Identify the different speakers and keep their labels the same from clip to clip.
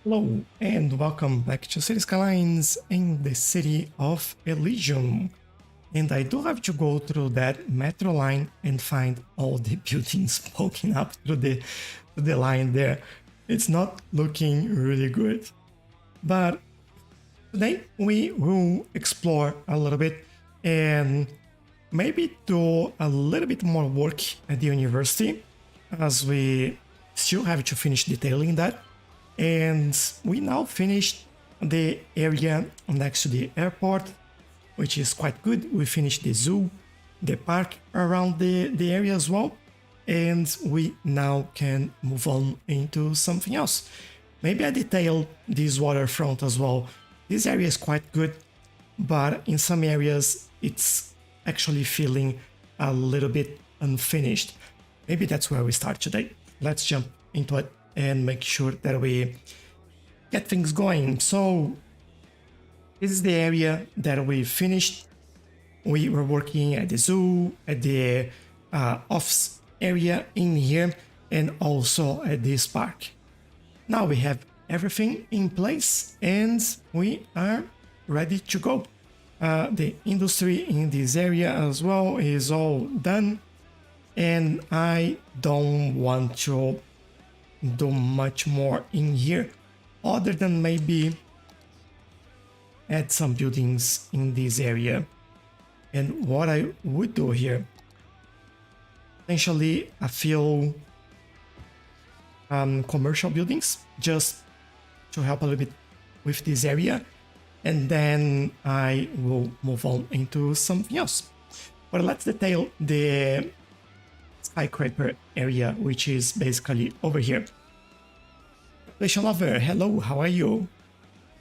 Speaker 1: Hello and welcome back to Cities Skylines in the city of Elysium. And I do have to go through that metro line and find all the buildings poking up through the line there. It's not looking really good. But today we will explore a little bit and maybe do a little bit more work at the university as we still have to finish detailing that. And we now finished the area next to the airport, which is quite good. We finished the zoo, the park around the area as well. And we now can move on into something else. Maybe I detail this waterfront as well. This area is quite good, but in some areas it's actually feeling a little bit unfinished. Maybe that's where we start today. Let's jump into it and make sure that we get things going. So this is the area that we finished. We were working at the zoo, at the office area in here, and also at this park. Now we have everything in place and we are ready to go. The industry in this area as well is all done, and I don't want to do much more in here other than maybe add some buildings in this area. And what I would do here, potentially a few commercial buildings just to help a little bit with this area, and then I will move on into something else. But let's detail the skyscraper area, which is basically over here. Relation Lover, hello, how are you?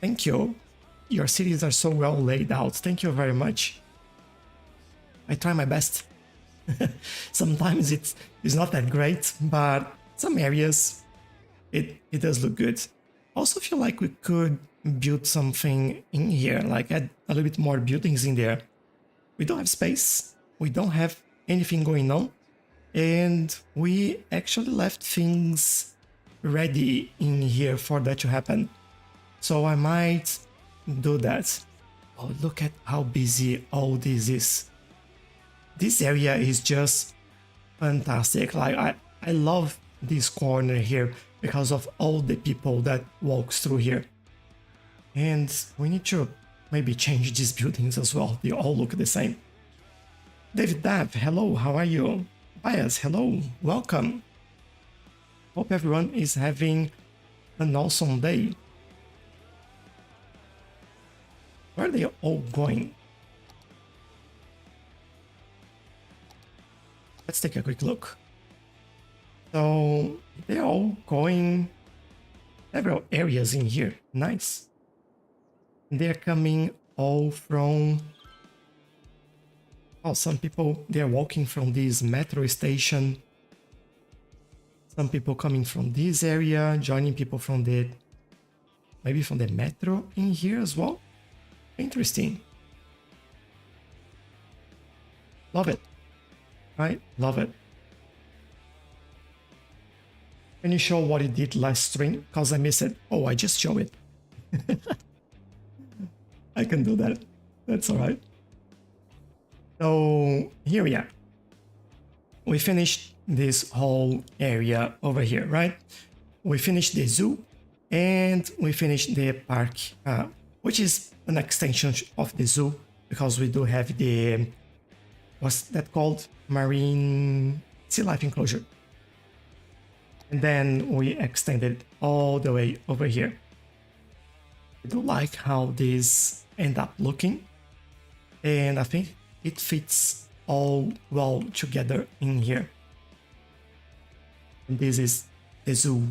Speaker 1: Thank you. Your cities are so well laid out. Thank you very much. I try my best. Sometimes it's not that great, but some areas it does look good. Also feel like we could build something in here, like add a little bit more buildings in there. We don't have space, we don't have anything going on, and we actually left things ready in here for that to happen. So I might do that. Oh, look at how busy all this is. This area is just fantastic. Like I love this corner here because of all the people that walks through here. And we need to maybe change these buildings as well. They all look the same. David Dav, hello, how are you? Bias, hello, welcome. Hope everyone is having an awesome day. Where are they all going? Let's take a quick look. So they're all going several areas in here. Nice. They're coming all from... Oh, some people, they're walking from this metro station. Some people coming from this area, joining people from the... maybe from the metro in here as well. Interesting. Love it. I love it. Can you show what you did last stream? Because I missed it. Oh, I just show it. I can do that. That's all right. So here we are. We finished this whole area over here, right? We finished the zoo and we finished the park, which is an extension of the zoo because we do have the, what's that called? Marine sea life enclosure. And then we extended all the way over here. I do like how this end up looking, and I think it fits all well together in here. And this is the zoo,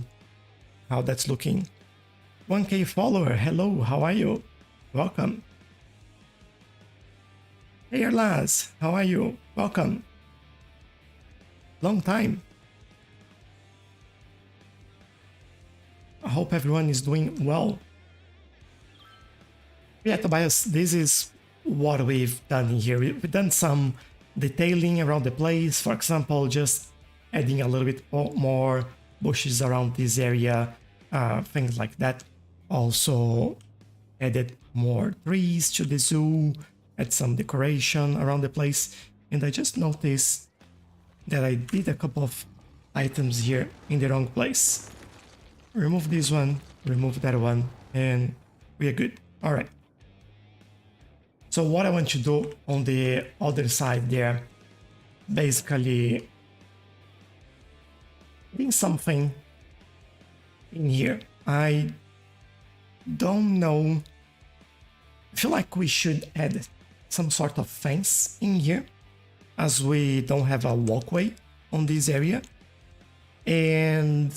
Speaker 1: how that's looking. 1K follower, hello, how are you? Welcome. Hey Erlaz, how are you? Welcome. Long time. I hope everyone is doing well. Yeah, Tobias, this is what we've done here. We've done some detailing around the place. For example, just adding a little bit more bushes around this area, things like that. also added more trees to the zoo, add some decoration around the place, and I just noticed that I did a couple of items here in the wrong place. Remove this one, remove that one, and we are good. All right. So what I want to do on the other side there, basically doing something in here. I don't know. I feel like we should add some sort of fence in here, as we don't have a walkway on this area. And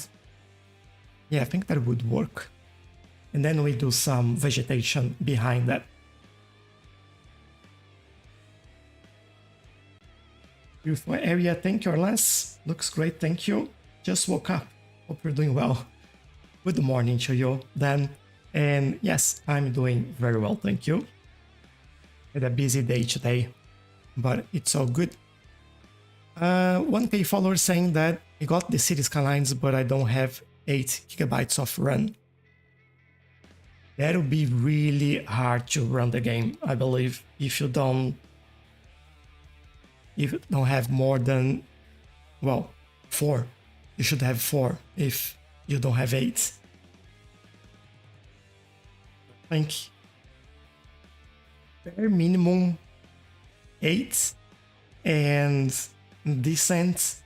Speaker 1: yeah, I think that would work. And then we do some vegetation behind that. Beautiful area, thank you, Orlans. Looks great, thank you. Just woke up. Hope you're doing well. Good morning to you then. And yes, I'm doing very well, thank you. Had a busy day today, but it's all good. 1K follower saying that I got the Cities Skylines, but I don't have 8 gigabytes of RAM. That'll be really hard to run the game, I believe, if you don't have more than, well, 4. You should have 4 if you don't have 8. I think bare minimum 8 and decent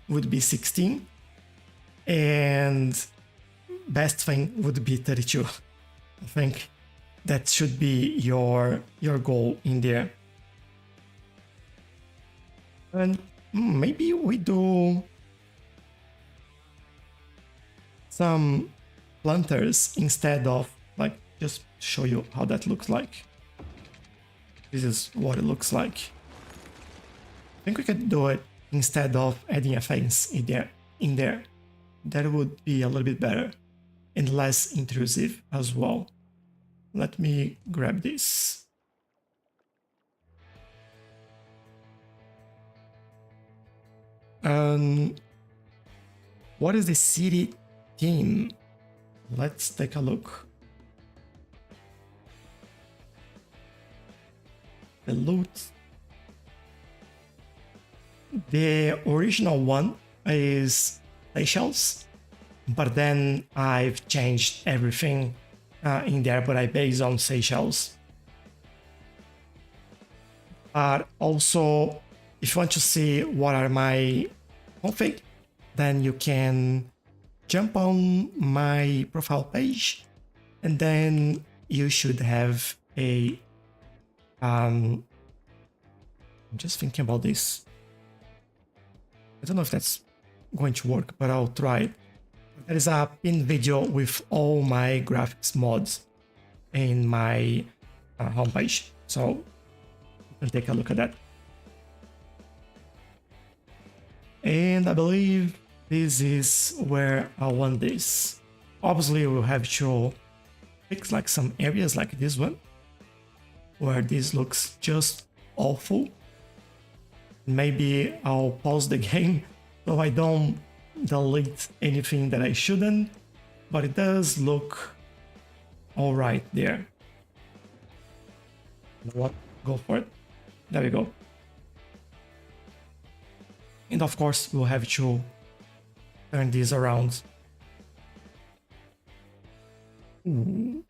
Speaker 1: would be 16 and best thing would be 32. I think that should be your goal in there. And maybe we do some planters instead of, like, just show you how that looks like. This is what it looks like. I think we could do it instead of adding a fence in there. That would be a little bit better and less intrusive as well. Let me grab this. What is the city theme? Let's take a look. The loot. The original one is Seychelles, but then I've changed everything in there, but I base on Seychelles. But also, if you want to see what are my config, then you can jump on my profile page, and then you should have a I'm just thinking about this. I don't know if that's going to work, but I'll try it. There is a pinned video with all my graphics mods in my homepage, so you can take a look at that. And I believe this is where I want this. Obviously, we'll have to fix like some areas like this one, where this looks just awful. Maybe I'll pause the game so I don't delete anything that I shouldn't, but it does look alright there. You know what? Go for it. There we go. And of course, we'll have to turn this around. Ooh.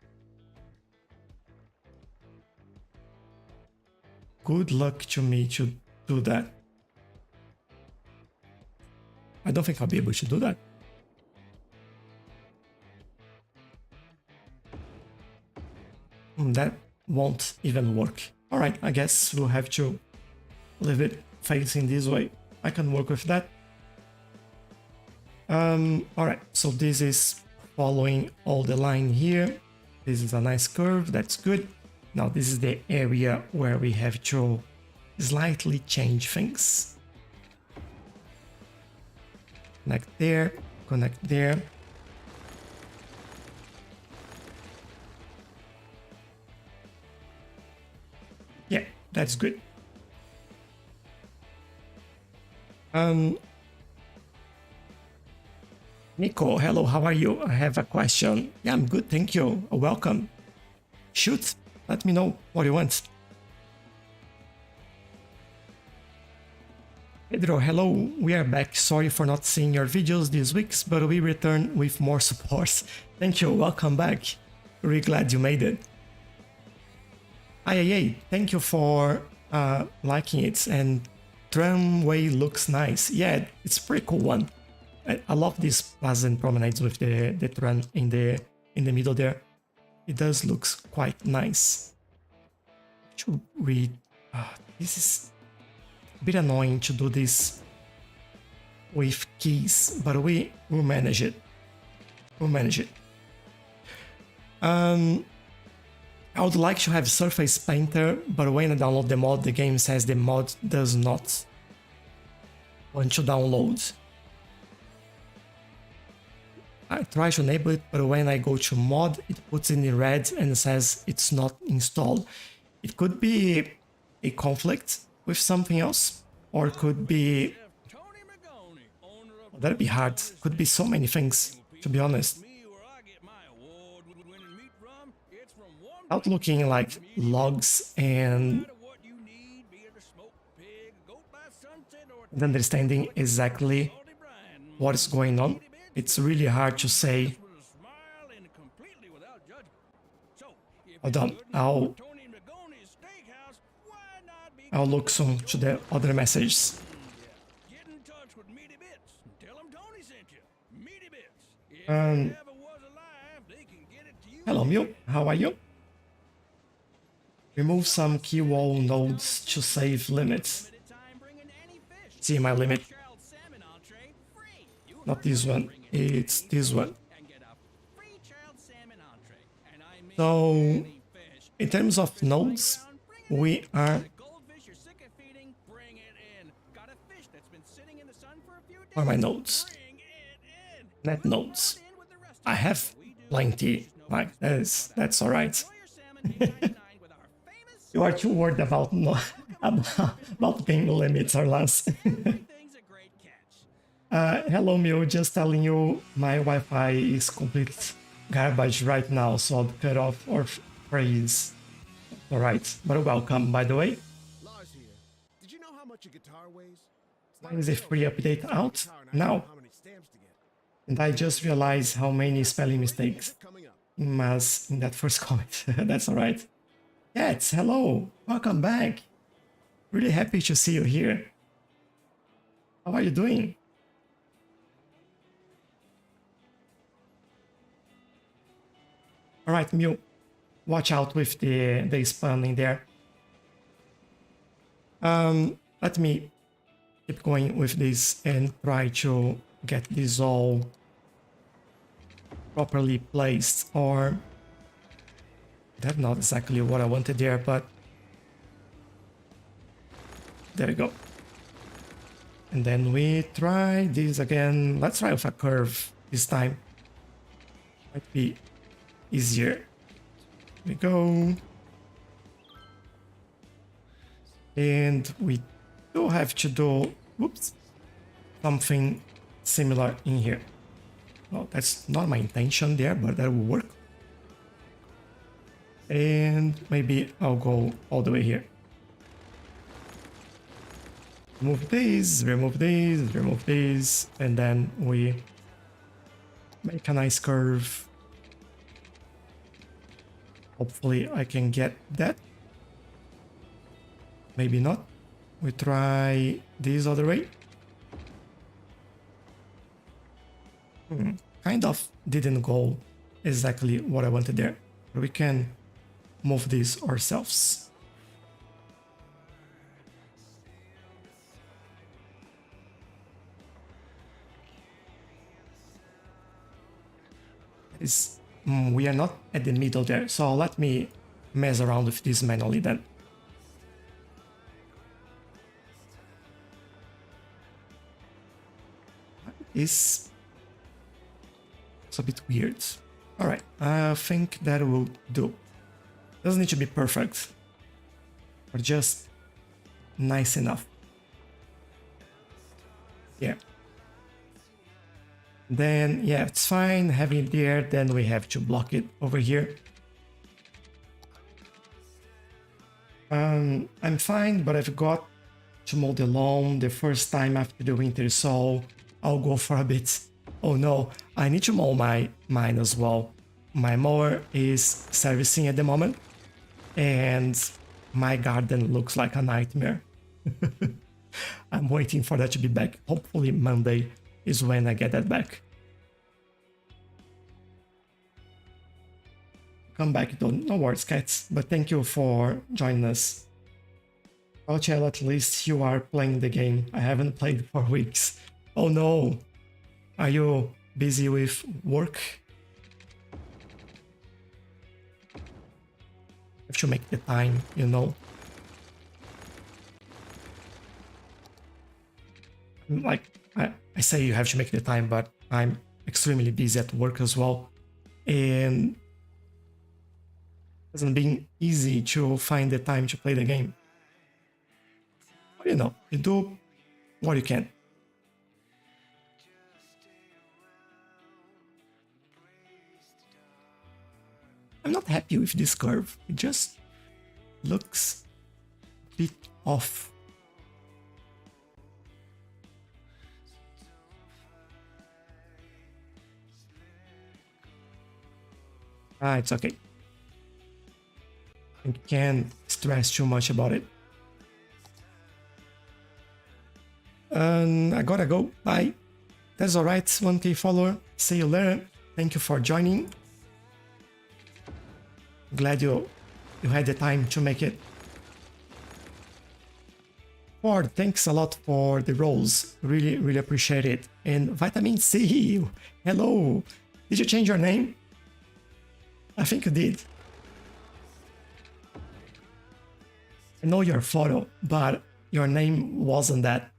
Speaker 1: Good luck to me to do that. I don't think I'll be able to do that. That won't even work. Alright, I guess we'll have to leave it facing this way. I can work with that. Alright, so this is following all the line here. This is a nice curve, that's good. Now this is the area where we have to slightly change things. Connect there, connect there. Yeah, that's good. Nico, hello, how are you? I have a question. Yeah, I'm good, thank you. Welcome. Shoot, let me know what you want. Pedro, hello, we are back. Sorry for not seeing your videos these weeks, but we return with more support. Thank you, welcome back. Really glad you made it. IAA, thank you for liking it, and tramway looks nice. Yeah, it's a pretty cool one. I love these pleasant promenades with the tram in the middle there. It does looks quite nice. Should we? This is a bit annoying to do this with keys, but we will manage it. We'll manage it. I would like to have Surface Painter, but when I download the mod, the game says the mod does not want to download. I try to enable it, but when I go to mod, it puts it in red and says it's not installed. It could be a conflict with something else, or it could be... That'd be hard. Could be so many things, to be honest. Out looking like logs and understanding exactly what is going on. It's really hard to say. Hold on, I'll look soon to the other messages. Hello, Mew, how are you? Remove some key wall nodes to save limits. See my limit. Not this one, it's this one. So, in terms of nodes, we are... What are my nodes? Net nodes. I have plenty, like that's alright. You are too worried about about paying limits or less. Hello, Mew, just telling you my Wi-Fi is complete garbage right now, so I'll cut off or freeze. Alright, but welcome, by the way.
Speaker 2: Lars here. Did you know how much a guitar weighs?
Speaker 1: When is a free update out? Now. And I just realized how many spelling mistakes in that first comment. That's alright. Cats, hello, welcome back. Really happy to see you here. How are you doing? Alright, Mew, watch out with the spam in there. Let me keep going with this and try to get this all properly placed, or that's not exactly what I wanted there, but there we go. And then we try this again. Let's try with a curve this time. Might be easier. Here we go. And we do have to do, whoops, something similar in here. Well, that's not my intention there, but that will work. And maybe I'll go all the way here. Remove these, remove these, remove these, and then we make a nice curve. Hopefully I can get that. Maybe not. We try this other way. Kind of didn't go exactly what I wanted there. But we can move this ourselves. We are not at the middle there, so let me mess around with this manually then. It's a bit weird. Alright, I think that will do. Doesn't need to be perfect, but just nice enough. Yeah. Then, yeah, it's fine having it there. Then we have to block it over here. I'm fine, but I've got to mow the lawn the first time after the winter, so I'll go for a bit. Oh no, I need to mow mine as well. My mower is servicing at the moment, and my garden looks like a nightmare. I'm waiting for that to be back. Hopefully Monday is when I get that back. Come back though, no worries cats, but thank you for joining us. Oh Tchelow, at least you are playing the game. I haven't played for weeks. Oh no, are you busy with work? Have to make the time, you know. Like, I say you have to make the time, but I'm extremely busy at work as well. And it hasn't been easy to find the time to play the game. But you know, you do what you can. I'm not happy with this curve. It just looks a bit off. It's okay. I can't stress too much about it. I gotta go. Bye. That's alright, 1K follower. See you later. Thank you for joining. Glad you had the time to make it. Ford, thanks a lot for the rolls. Really, really appreciate it. And Vitamin C, hello. Did you change your name? I think you did. I know your photo, but your name wasn't that.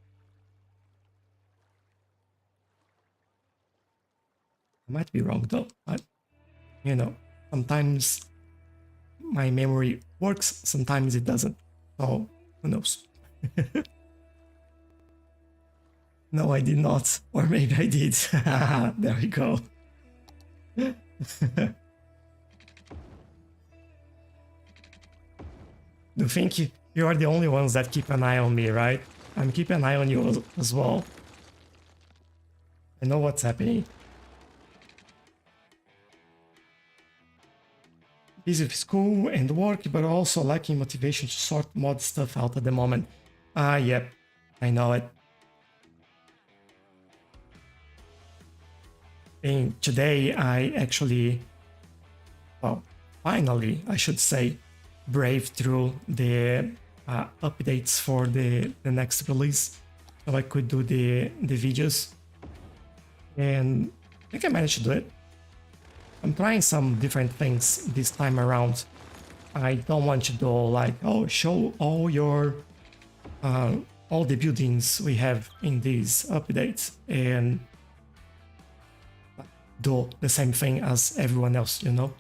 Speaker 1: I might be wrong though, but you know, sometimes my memory works, sometimes it doesn't. So who knows? No, I did not. Or maybe I did. There we go. Do you think you are the only ones that keep an eye on me, right? I'm keeping an eye on you as well. I know what's happening. Busy with school and work, but also lacking motivation to sort mod stuff out at the moment. Yep, I know it. And today I actually, well, finally, I should say, braved through the updates for the next release, so I could do the videos, and I think I managed to do it. I'm trying some different things this time around. I don't want to do like, oh, show all your all the buildings we have in these updates and do the same thing as everyone else, you know.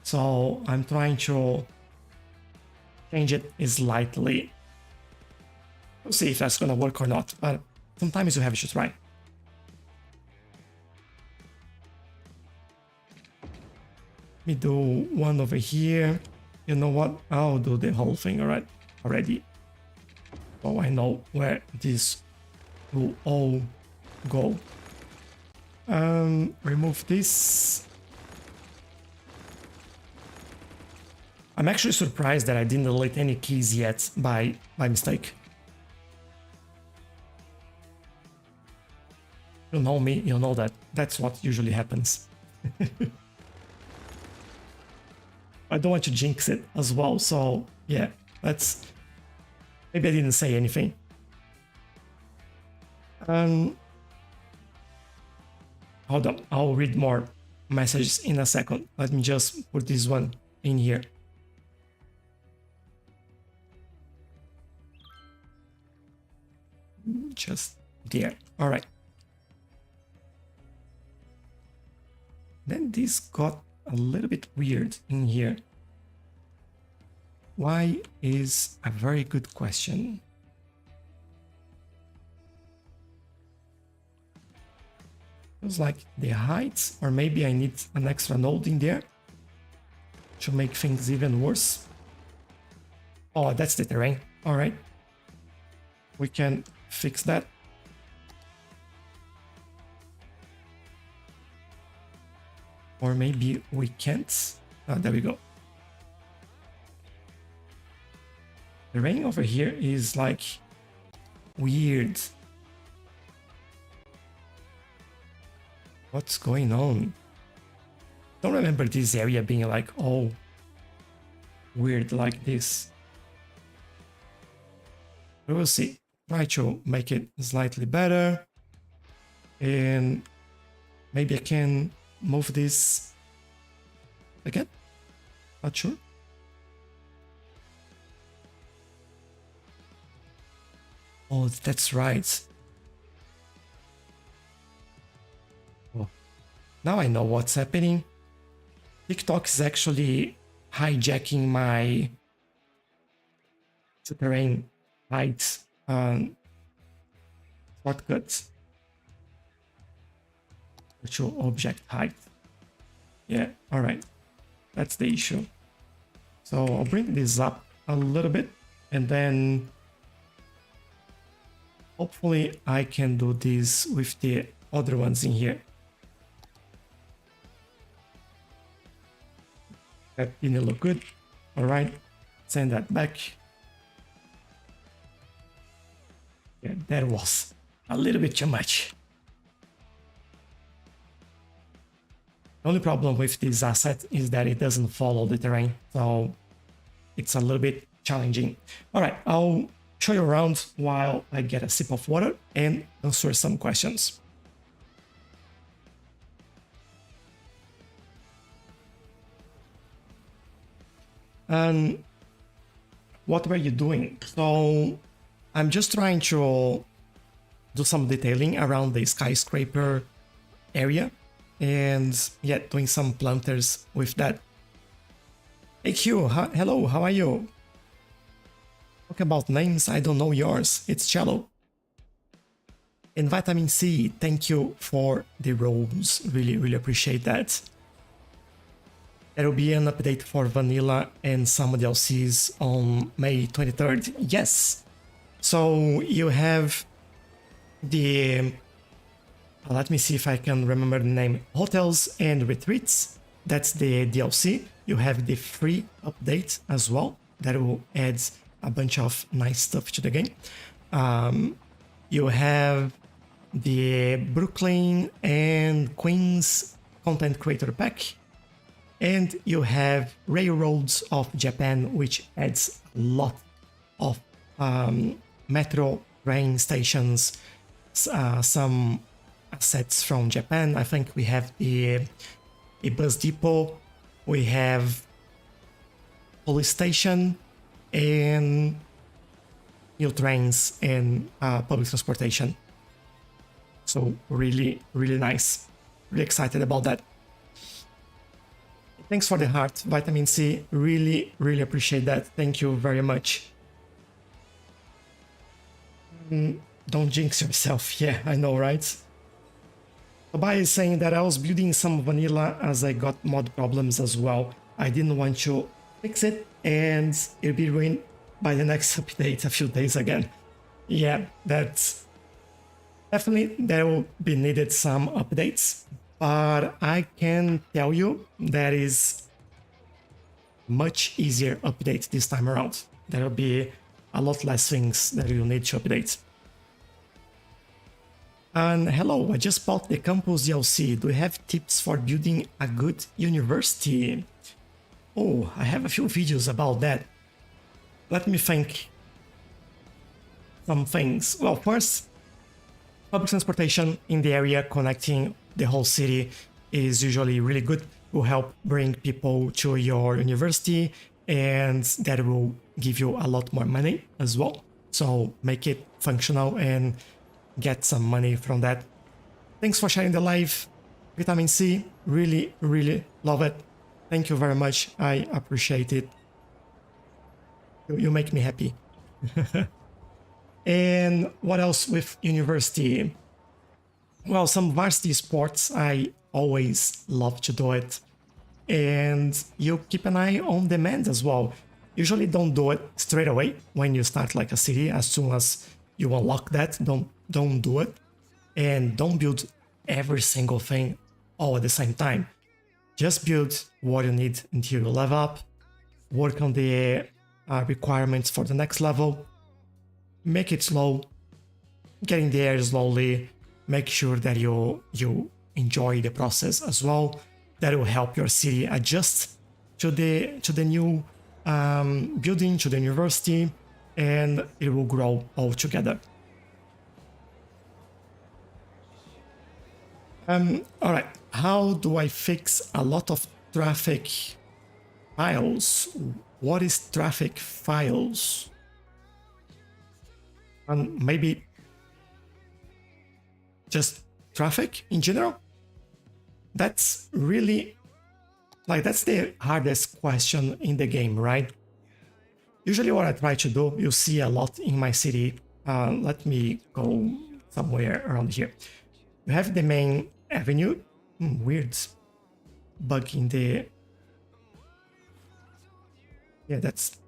Speaker 1: So I'm trying to change it slightly. We'll see if that's gonna work or not, but sometimes you have to try. Let me do one over here. You know what? I'll do the whole thing already. So I know where this will all go. Remove this. I'm actually surprised that I didn't delete any keys yet by mistake. You know me, you know that. That's what usually happens. I don't want to jinx it as well, so yeah, that's... Maybe I didn't say anything. Hold on, I'll read more messages in a second. Let me just put this one in here. Just there. All right. Then this got a little bit weird in here. Why is a very good question. Feels like the heights, or maybe I need an extra node in there to make things even worse. Oh, that's the terrain. All right. We can fix that. Or maybe we can't. Oh, there we go. The rain over here is like weird. What's going on? Don't remember this area being like all weird like this. We will see. Try to make it slightly better. And maybe I can move this again. Not sure. Oh, that's right. Oh. Now I know what's happening. TikTok is actually hijacking my terrain height shortcuts. Virtual object height. Yeah, all right. That's the issue. So I'll bring this up a little bit and then hopefully I can do this with the other ones in here. That didn't look good. All right, send that back. Yeah, that was a little bit too much. The only problem with this asset is that it doesn't follow the terrain, so it's a little bit challenging. All right, I'll show you around while I get a sip of water and answer some questions. And what were you doing? So I'm just trying to do some detailing around the skyscraper area and yeah, doing some planters with that. Hey Q, hello, how are you? Talk about names, I don't know yours. It's Tchelow. And Vitamin C, thank you for the rose. Really appreciate that. There will be an update for Vanilla and some DLCs on May 23rd. Yes. So you have the... let me see if I can remember the name. Hotels and Retreats. That's the DLC. You have the free update as well. That will add a bunch of nice stuff to the game. You have the Brooklyn and Queens Content Creator Pack. And you have Railroads of Japan, which adds a lot of metro train stations, some assets from Japan. I think we have a bus depot, we have police station, and new trains and public transportation. So really nice. Really excited about that. Thanks for the heart, Vitamin C. Really appreciate that. Thank you very much. Don't jinx yourself. Yeah, I know, right? Tobias is saying that I was building some vanilla as I got mod problems as well. I didn't want to fix it and it'll be ruined by the next update a few days again. Yeah, that's definitely there will be needed some updates. But I can tell you that is much easier update this time around. There will be a lot less things that you need to update. And hello, I just bought the campus DLC. Do you have tips for building a good university? Oh, I have a few videos about that. Let me think. Some things. Well, first, public transportation in the area connecting the whole city is usually really good. Will help bring people to your university and that will give you a lot more money as well. So make it functional and get some money from that. Thanks for sharing the live, Vitamin C. Really love it. Thank you very much. I appreciate it. You make me happy. And what else with university? well, some varsity sports, I always love to do it. And you keep an eye on demand as well. Usually don't do it straight away when you start like a city. As soon as you unlock that, don't do it. And don't build every single thing all at the same time. Just build what you need until you level up, work on the requirements for the next level, make it slow, getting there slowly, make sure that you enjoy the process as well. That will help your city adjust to the new building, to the university, and it will grow all together. All right, how do I fix a lot of traffic files? What is traffic files? Maybe just traffic in general? That's really, like, that's the hardest question in the game, right? Usually what I try to do, you see a lot in my city. Let me go somewhere around here. You have the main avenue. Weird bug in the... Yeah, that's...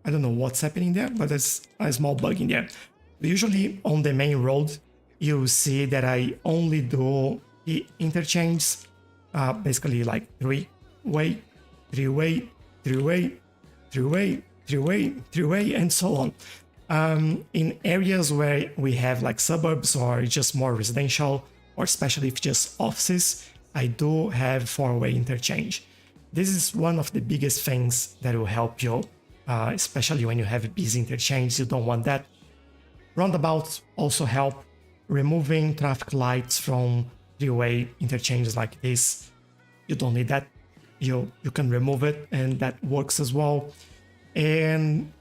Speaker 1: I don't know what's happening there, but there's a small bug in there. Usually on the main road, you see that I only do the interchanges, basically like three-way, three-way, three-way, three-way, three-way, three-way, and so on. In areas where we have like suburbs or just more residential, or especially if just offices, I do have four-way interchange. This is one of the biggest things that will help you, especially when you have busy interchange. You don't want that. Roundabouts also help. Removing traffic lights from three-way interchanges like this, you don't need that. You can remove it, and that works as well. And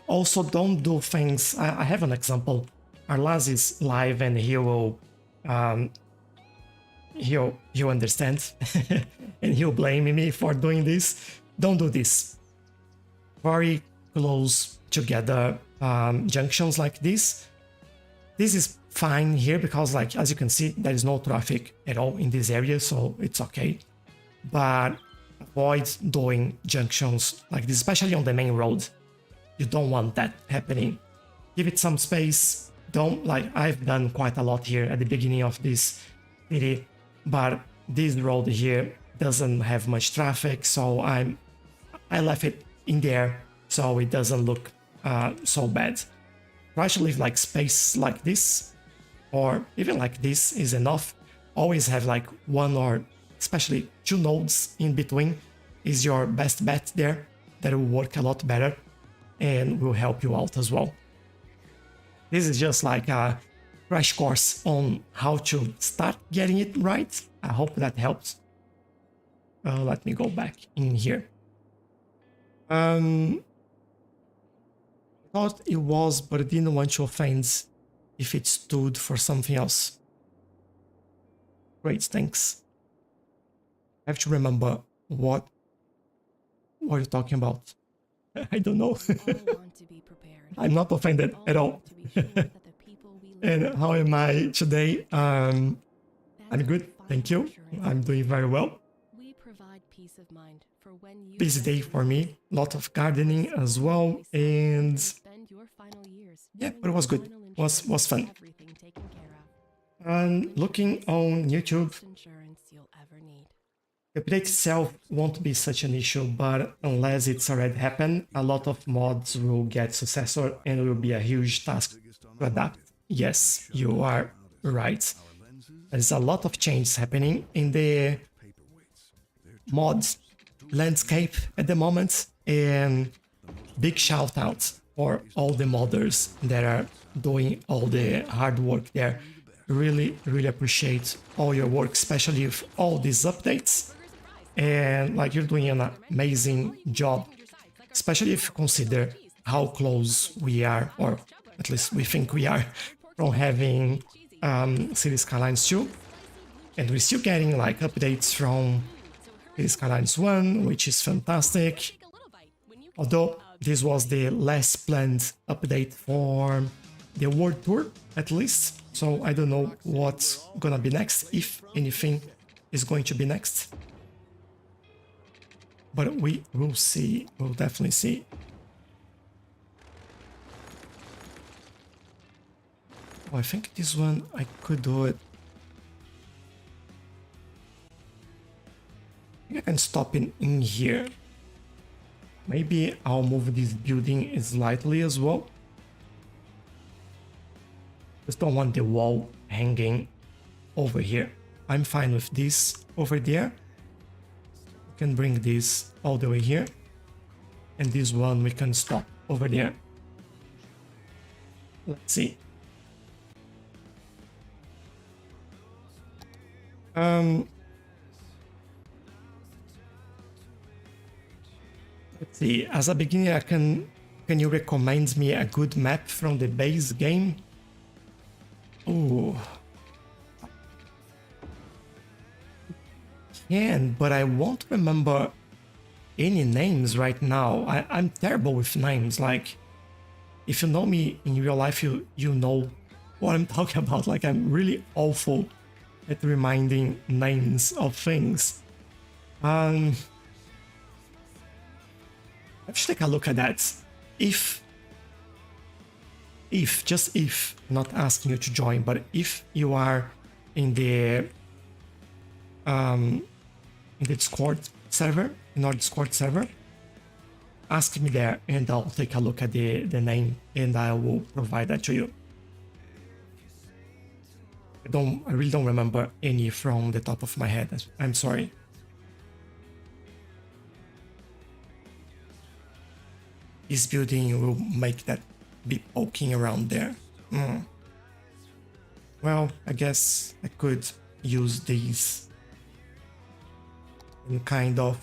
Speaker 1: also don't do things. I have an example. Arlaz is live and he'll understand and he'll blame me for doing this. Don't do this. Very close together junctions like this. This is fine here because, like, as you can see, there is no traffic at all in this area, so it's okay. But avoid doing junctions like this, especially on the main road. You don't want that happening. Give it some space. Don't, like, I've done quite a lot here at the beginning of this city, but this road here doesn't have much traffic, so I left it in there so it doesn't look so bad. Try to leave like space like this, or even like this is enough. Always have like one or especially two nodes in between is your best bet there. That will work a lot better and will help you out as well. This is just like a crash course on how to start getting it right. I hope that helps. Let me go back in here. Thought it was, but I didn't want to offend if it stood for something else. Great, thanks. I have to remember what you're talking about. I don't know. I'm not offended at all. And how am I today? I'm good, thank you. I'm doing very well. Busy day for me, lot of gardening as well, and yeah, but it was good. Was fun. And looking on YouTube, the update itself won't be such an issue, but unless it's already happened, a lot of mods will get successor and it will be a huge task to adapt. Yes, you are right. There's a lot of changes happening in the mod landscape at the moment, and big shout out for all the modders that are doing all the hard work there. Really appreciate all your work, especially with all these updates, and like you're doing an amazing job, especially if you consider how close we are, or at least we think we are, from having Cities Skylines 2, and we're still getting like updates from Cities Skylines 1, which is fantastic. Although this was the last planned update for the world tour at least. So I don't know what's gonna be next, if anything is going to be next. But we will see. We'll definitely see. Oh, I think this one I could do it. I can stop in here. Maybe I'll move this building slightly as well. Just don't want the wall hanging over here. I'm fine with this over there. We can bring this all the way here. And this one we can stop over there. Let's see. Let's see, as a beginner, can you recommend me a good map from the base game? Oh, can, but I won't remember any names right now. I'm terrible with names. Like, if you know me in real life, you know what I'm talking about. Like, I'm really awful at reminding names of things. Let's take a look at that. If, just if, not asking you to join, but if you are in the Discord server, in our Discord server, ask me there and I'll take a look at the name and I will provide that to you. I really don't remember any from the top of my head. I'm sorry. This building will make that be poking around there. Well, I guess I could use these and kind of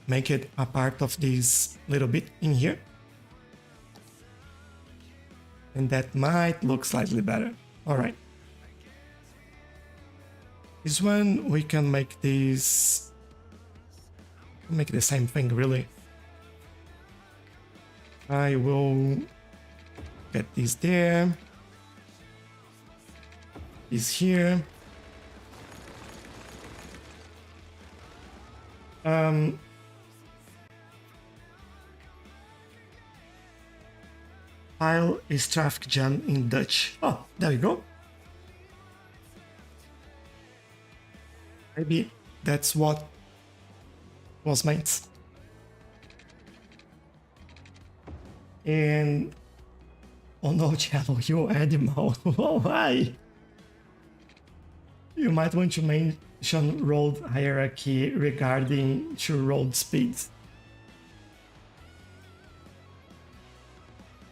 Speaker 1: make it a part of this little bit in here. And that might look slightly better. All right. This one, we can make this, make the same thing really. I will get this there, this here. Pile is traffic jam in Dutch. Oh, there we go. Maybe that's what was meant. And oh no, Tchelow, you animal. Oh, why? You might want to mention road hierarchy regarding to road speeds.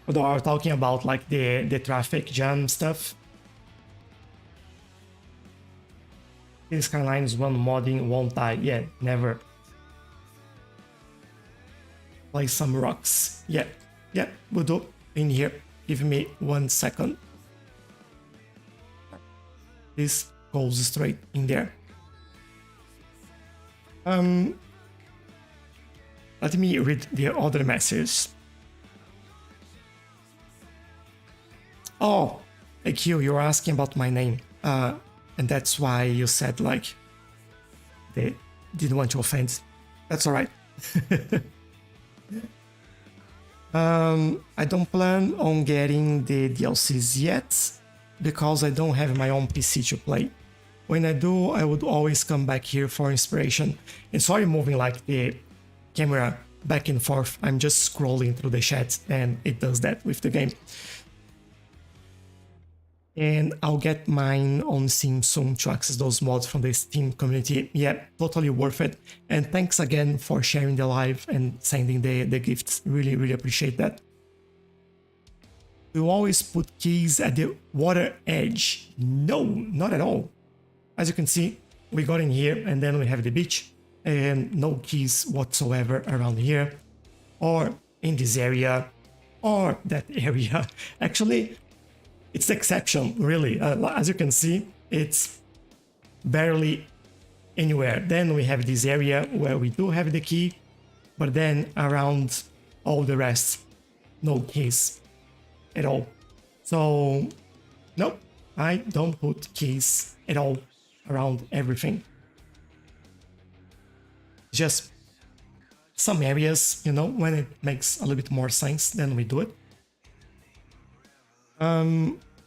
Speaker 1: Although I'm talking about like the traffic jam stuff. Cities Skylines one modding won't die. Yeah, never. Play some rocks. Yeah, we'll do in here. Give me 1 second. This goes straight in there. Let me read the other message. Oh, AQ, you're asking about my name. And that's why you said like they didn't want to offend. That's alright. I don't plan on getting the DLCs yet because I don't have my own PC to play. When I do, I would always come back here for inspiration. And sorry moving like the camera back and forth. I'm just scrolling through the chat and it does that with the game. And I'll get mine on Steam soon to access those mods from the Steam community. Yeah, totally worth it. And thanks again for sharing the live and sending the gifts. Really, really appreciate that. We always put keys at the water edge. No, not at all. As you can see, we got in here and then we have the beach and no keys whatsoever around here or in this area or that area. Actually, it's the exception, really. As you can see, it's barely anywhere. Then we have this area where we do have the key, but then around all the rest, no keys at all. So, nope, I don't put keys at all around everything. Just some areas, you know, when it makes a little bit more sense, then we do it.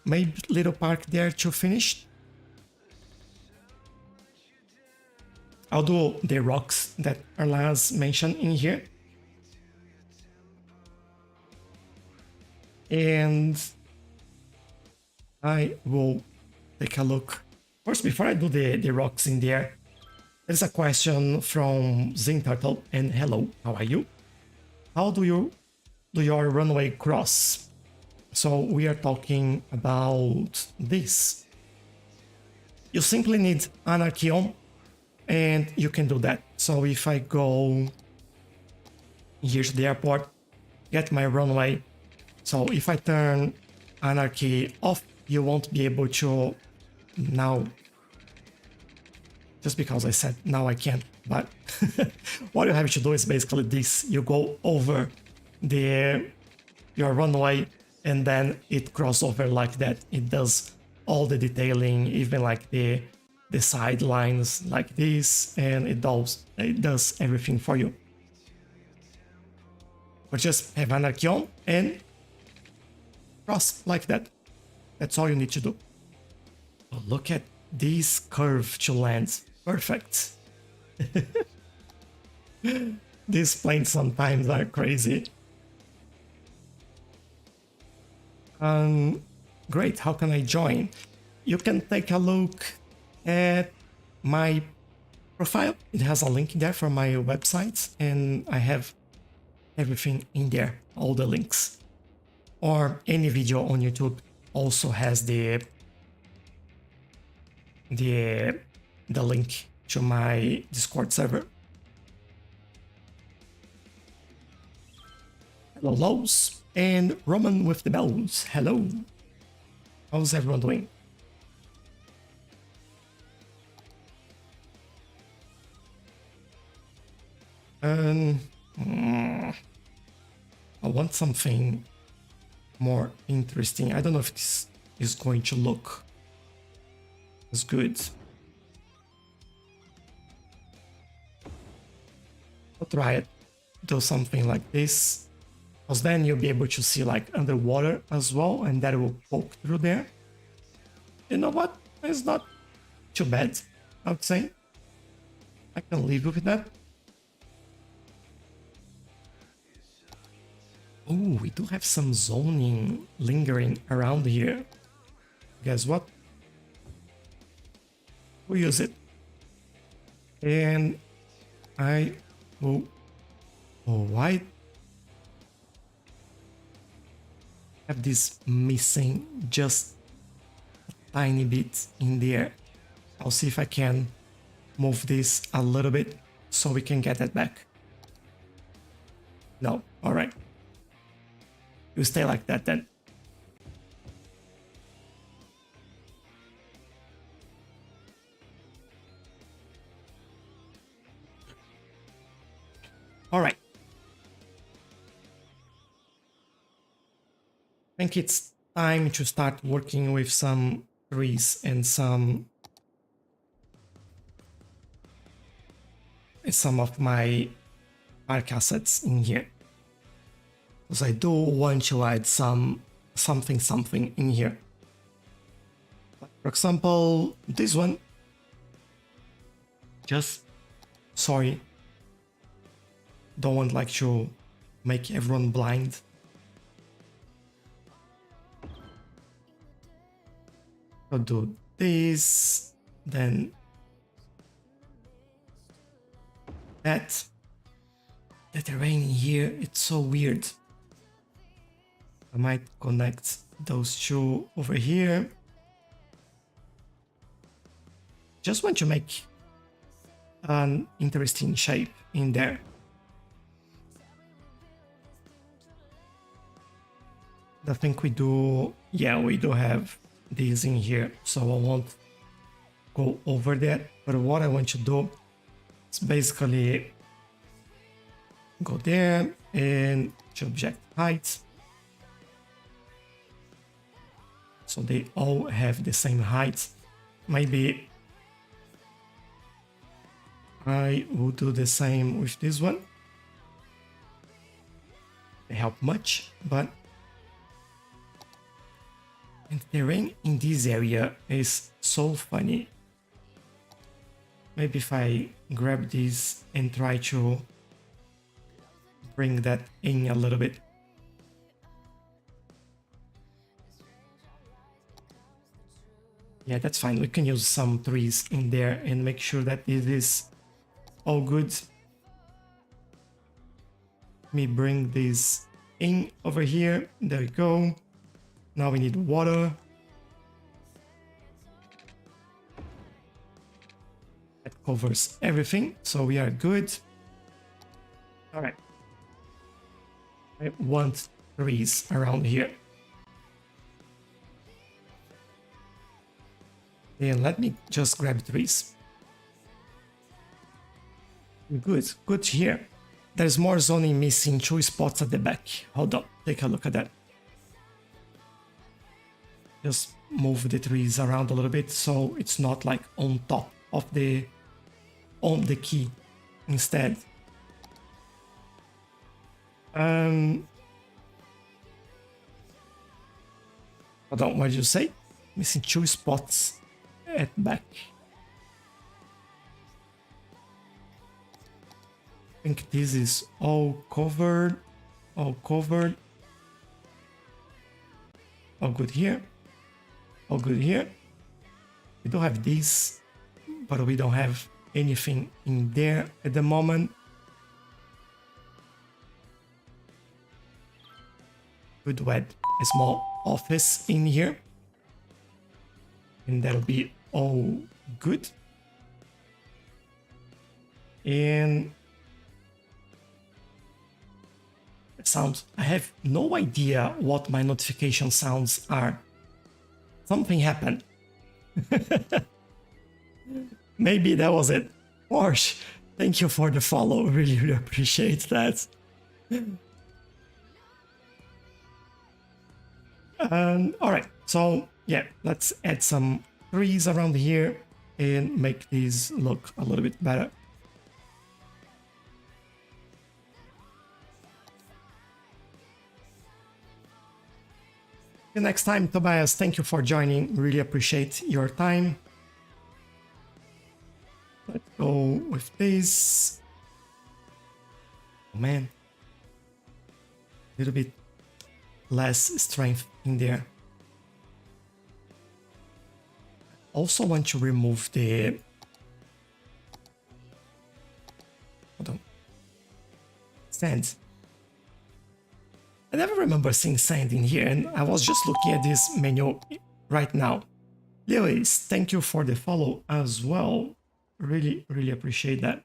Speaker 1: Maybe little park there to finish. I'll do the rocks that Arlas mentioned in here. And I will take a look. First, before I do the rocks in there, there's a question from Zing Turtle, and hello, how are you? How do you do your runway cross? So we are talking about this. You simply need Anarchy on, and you can do that. So if I go here to the airport, get my runway. So if I turn Anarchy off, you won't be able to now. Just because I said now I can't, but what you have to do is basically this. You go over your runway and then it crosses over like that. It does all the detailing, even like the sidelines like this, and it does everything for you. But just have Anarchy on and cross like that. That's all you need to do. Oh, look at this curve to land. Perfect. These planes sometimes are crazy. Great, how can I join? You can take a look at my profile. It has a link there for my website, and I have everything in there, all the links. Or any video on YouTube also has the link to my Discord server. Hello, Lows, and Roman with the bells. Hello. How's everyone doing? I want something more interesting. I don't know if this is going to look as good. I'll try it. Do something like this, because then you'll be able to see like underwater as well, and that will poke through there. You know what? It's not too bad, I would say. I can live with that. Oh, we do have some zoning lingering around here. Guess what? We'll use it. And I will... Oh, why have this missing just a tiny bit in there? I'll see if I can move this a little bit so we can get that back. No, all right. You stay like that then. All right. I think it's time to start working with some trees and some of my park assets in here. Because I do want to add something in here. For example, this one. Just sorry. Don't want like to make everyone blind. I'll do this, then that. The terrain here, it's so weird. I might connect those two over here. Just want to make an interesting shape in there. I think we do, yeah, we do have these in here, so I won't go over that. But what I want to do is basically go there and object height. So they all have the same height. Maybe I will do the same with this one. They help much, but and the terrain in this area is so funny. Maybe if I grab this and try to bring that in a little bit. Yeah, that's fine. We can use some trees in there and make sure that it is all good. Let me bring this in over here. There we go. Now we need water. That covers everything, so we are good. All right. I want trees around here. And let me just grab trees. Good, good here. There's more zoning missing 2 spots at the back. Hold on, take a look at that. Just move the trees around a little bit so it's not like on top of the key instead. Hold on, what did you say? Missing 2 spots at back. I think this is all covered. All covered. All good here. All good here. We don't have this, but we don't have anything in there at the moment. Could add a small office in here. And that'll be all good. And sounds, I have no idea what my notification sounds are. Something happened. Maybe that was it. Porsche, thank you for the follow. Really, really appreciate that. All right, so yeah, let's add some trees around here and make these look a little bit better. Till next time, Tobias, thank you for joining. Really appreciate your time. Let's go with this. Oh man, a little bit less strength in there. Also want to remove the, hold on, sand. I never remember seeing sand in here, and I was just looking at this menu right now. Lewis, thank you for the follow as well. Really, really appreciate that.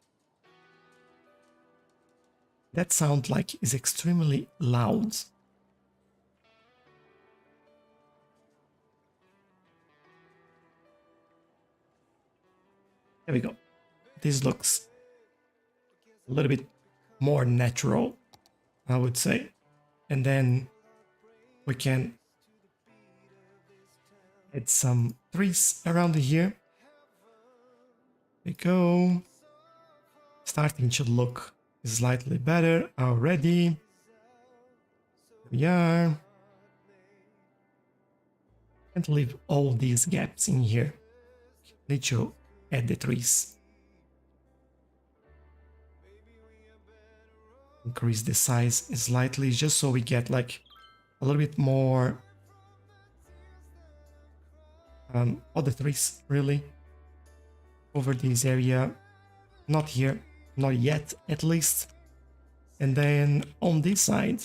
Speaker 1: That sound like is extremely loud. There we go. This looks a little bit more natural, I would say. And then we can add some trees around here. There we go. Starting to look slightly better already. Here we are. And leave all these gaps in here. Need to add the trees. Increase the size slightly just so we get like a little bit more other trees really over this area. Not here, not yet at least. And then on this side,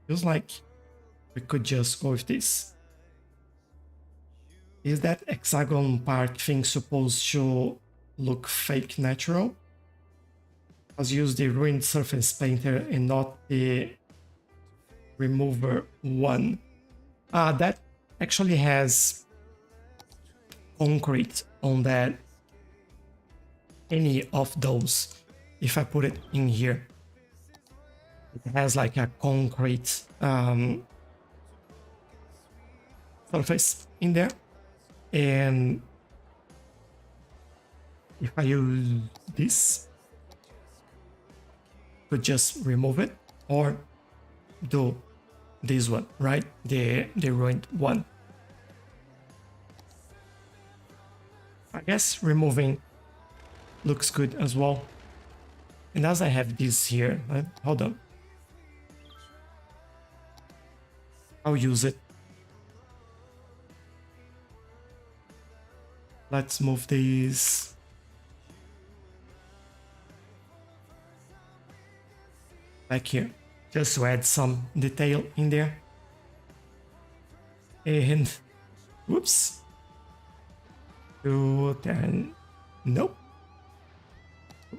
Speaker 1: feels like we could just go with this. Is that hexagon part thing supposed to look fake natural? Let's use the ruined surface painter and not the remover one. That actually has concrete on that. Any of those, if I put it in here. It has like a concrete surface in there, and if I use this, could just remove it or do this one, right? The ruined one. I guess removing looks good as well. And as I have this here, hold on. I'll use it. Let's move these. Back here, just to add some detail in there. And whoops. To turn, nope.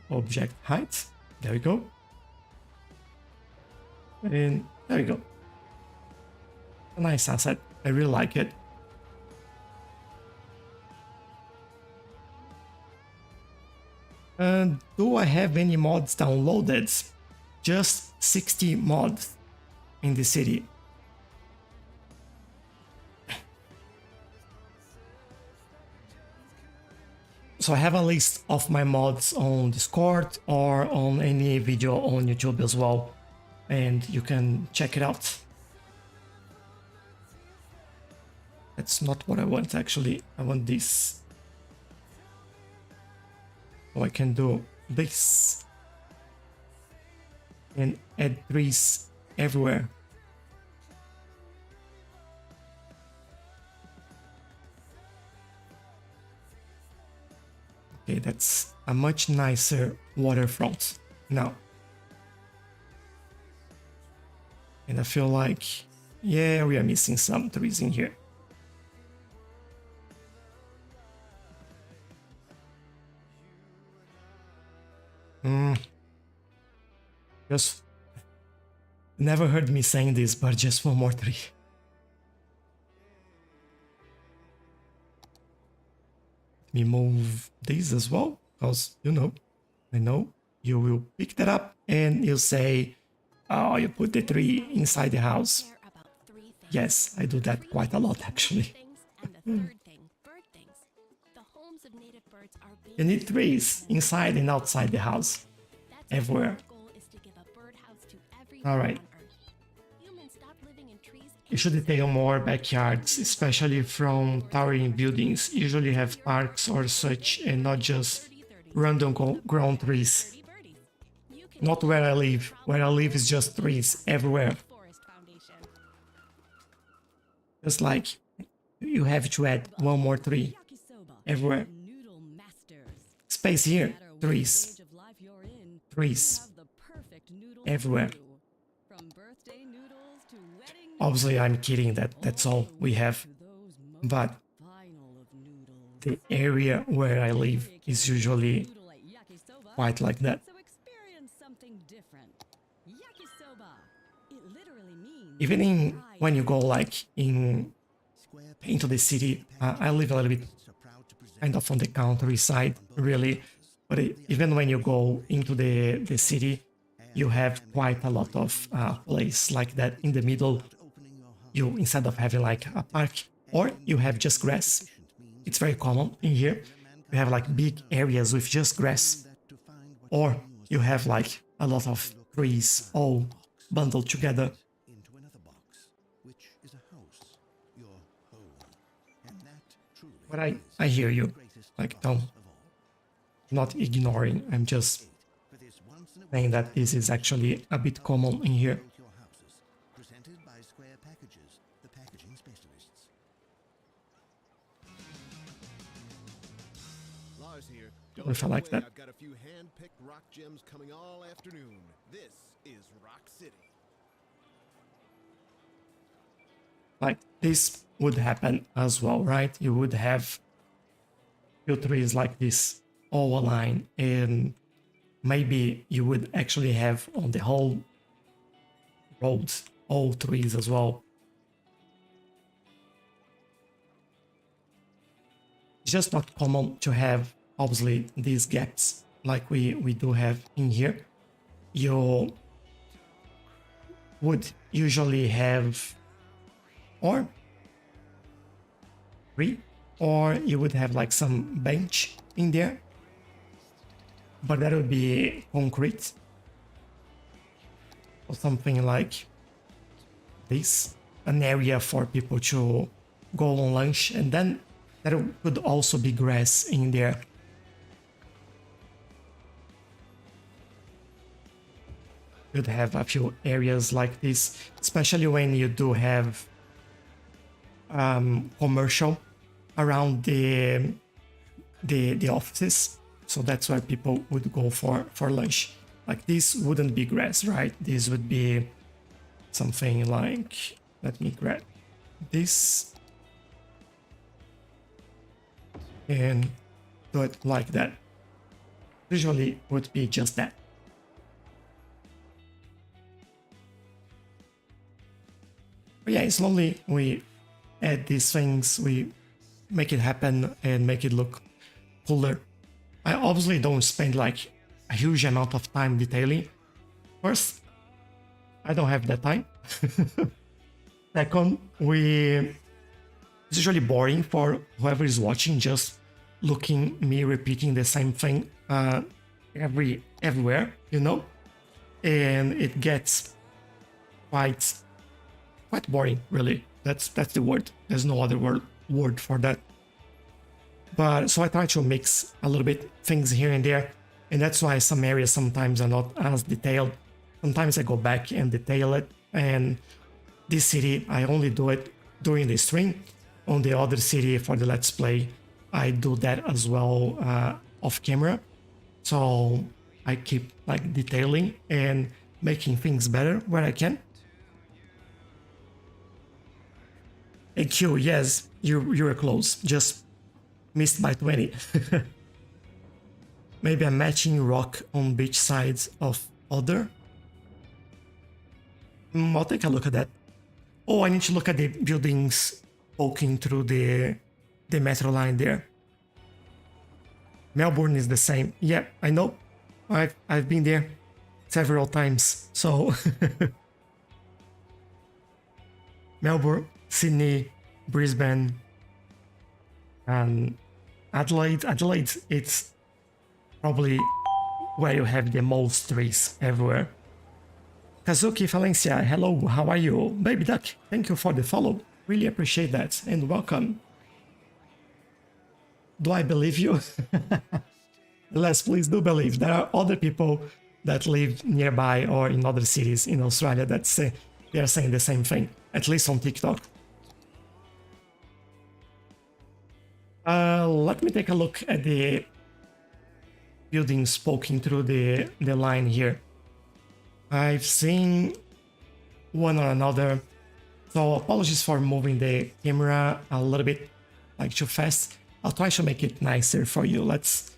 Speaker 1: Object height, there we go. And there we go. A nice asset, I really like it. Do I have any mods downloaded? Just 60 mods in the city. So I have a list of my mods on Discord or on any video on YouTube as well, and you can check it out. That's not what I want actually, I want this. So I can do this and add trees everywhere. Okay, that's a much nicer waterfront now. And I feel like, yeah, we are missing some trees in here. Just never heard me saying this, but just one more tree. Let me move these as well, because you know, I know you will pick that up and you'll say, oh, you put the tree inside the house. Yes, I do that quite a lot actually. You need trees inside and outside the house, everywhere. Alright. You should detail more backyards, especially from towering buildings. Usually have parks or such and not just random grown trees. Not where I live. Where I live is just trees everywhere. Just like you have to add one more tree everywhere. Space here, trees. Trees everywhere. Obviously, I'm kidding, that's all we have, but the area where I live is usually quite like that. Even when you go like into the city, I live a little bit kind of on the countryside, really, but even when you go into the city, you have quite a lot of place like that in the middle. You, instead of having like a park, or you have just grass. It's very common in here. You have like big areas with just grass, or you have like a lot of trees all bundled together. But I hear you, like don't, not ignoring, I'm just saying that this is actually a bit common in here. If I like that.
Speaker 2: I've got a few hand-picked rock gems coming all afternoon. This is Rock City.
Speaker 1: Like this would happen as well, right? You would have few trees like this all aligned, and maybe you would actually have on the whole road all trees as well. It's just not common to have obviously these gaps like we do have in here. You would usually have or three, or you would have like some bench in there, but that would be concrete or something like this, an area for people to go on lunch, and then there would also be grass in there. You'd have a few areas like this, especially when you do have commercial around the offices. So that's where people would go for lunch. Like this wouldn't be grass, right? This would be something like, let me grab this and do it like that. Usually would be just that. But yeah, slowly we add these things, we make it happen and make it look cooler. I obviously don't spend like a huge amount of time detailing. First, I don't have that time. Second, it's usually boring for whoever is watching, just looking me repeating the same thing everywhere, you know? And it gets quite boring, really. That's the word. There's no other word for that. But so I try to mix a little bit things here and there, and that's why some areas sometimes are not as detailed. Sometimes I go back and detail it, and this city I only do it during the stream. On the other city for the Let's Play, I do that as well off camera. So I keep like detailing and making things better where I can. AQ, yes, you were close, just missed by 20. Maybe a matching rock on beach sides of other. I'll take a look at that. Oh, I need to look at the buildings poking through the metro line there. Melbourne is the same. Yeah, I know. I've been there several times. So Melbourne, Sydney, Brisbane, and Adelaide. Adelaide, it's probably where you have the most trees everywhere. Kazuki Valencia, hello, how are you? Baby Duck, thank you for the follow. Really appreciate that, and welcome. Do I believe you? Yes, please do believe. There are other people that live nearby or in other cities in Australia that say they are saying the same thing, at least on TikTok. Let me take a look at the buildings poking through the line here. I've seen one or another, so apologies for moving the camera a little bit like too fast. I'll try to make it nicer for you. Let's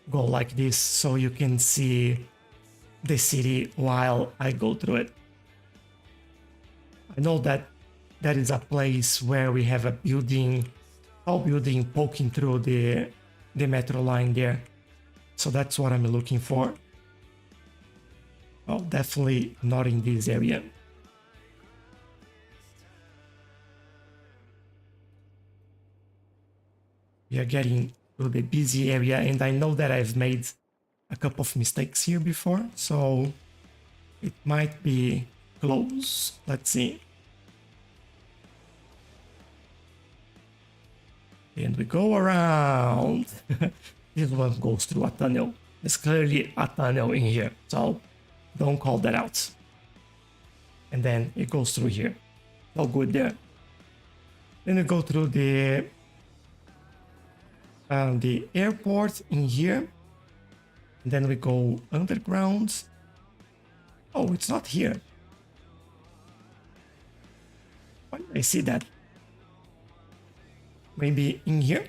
Speaker 1: go like this so you can see the city while I go through it. I know that that is a place where we have a building, tall building poking through the metro line there. So that's what I'm looking for. Oh, definitely not in this area. We are getting to the busy area, and I know that I've made a couple of mistakes here before, so it might be close. Let's see. And we go around. This one goes through a tunnel. There's clearly a tunnel in here, so don't call that out. And then it goes through here. All good there. Then we go through the airport in here. And then we go underground. Oh, it's not here. Why did I see that? Maybe in here?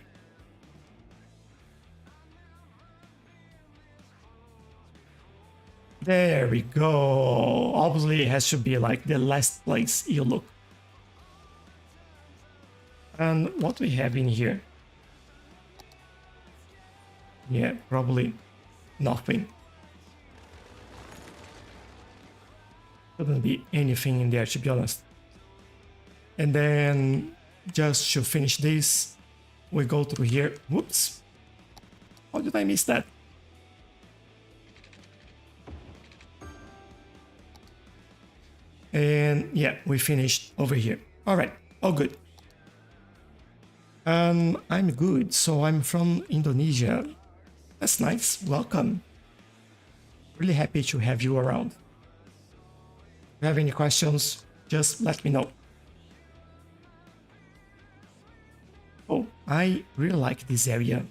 Speaker 1: There we go. Obviously, it has to be like the last place you look. And what we have in here? Yeah, probably nothing. Shouldn't be anything in there, to be honest. And then just to finish this, we go through here. Whoops. How did I miss that? And yeah, we finished over here. All right, all good. I'm good. So I'm from Indonesia. That's nice. Welcome. Really happy to have you around. If you have any questions, just let me know. Oh, I really like this area.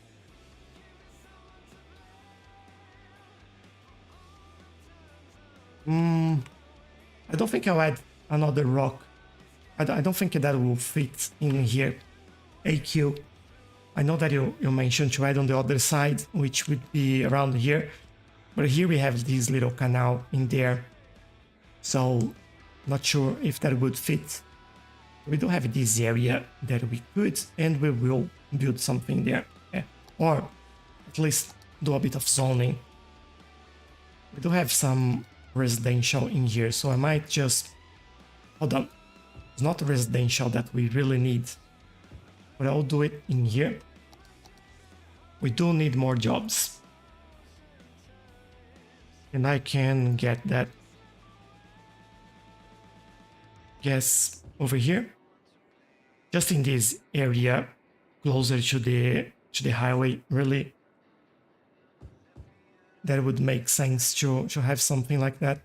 Speaker 1: I don't think I'll add another rock. I don't think that will fit in here. AQ. I know that you mentioned to add on the other side, which would be around here. But here we have this little canal in there. So, not sure if that would fit. We do have this area that we could, and we will build something there. Yeah. Or at least do a bit of zoning. We do have some residential in here, so I might just... Hold on. It's not residential that we really need. But I'll do it in here. We do need more jobs. And I can get that gas over here. Just in this area, closer to the highway, really. That would make sense to have something like that.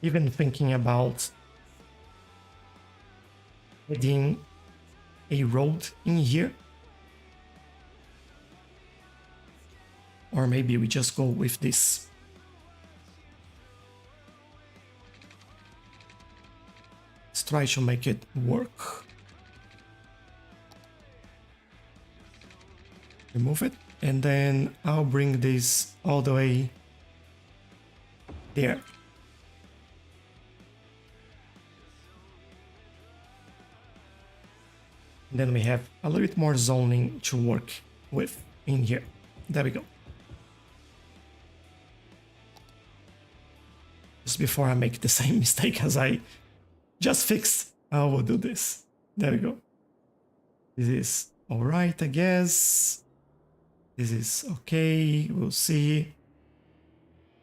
Speaker 1: Even thinking about adding a road in here. Or maybe we just go with this. Let's try to make it work. Remove it. And then I'll bring this all the way there. And then we have a little bit more zoning to work with in here. There we go. Just before I make the same mistake as I just fixed, I will do this. There we go. This is all right, I guess. This is okay, we'll see.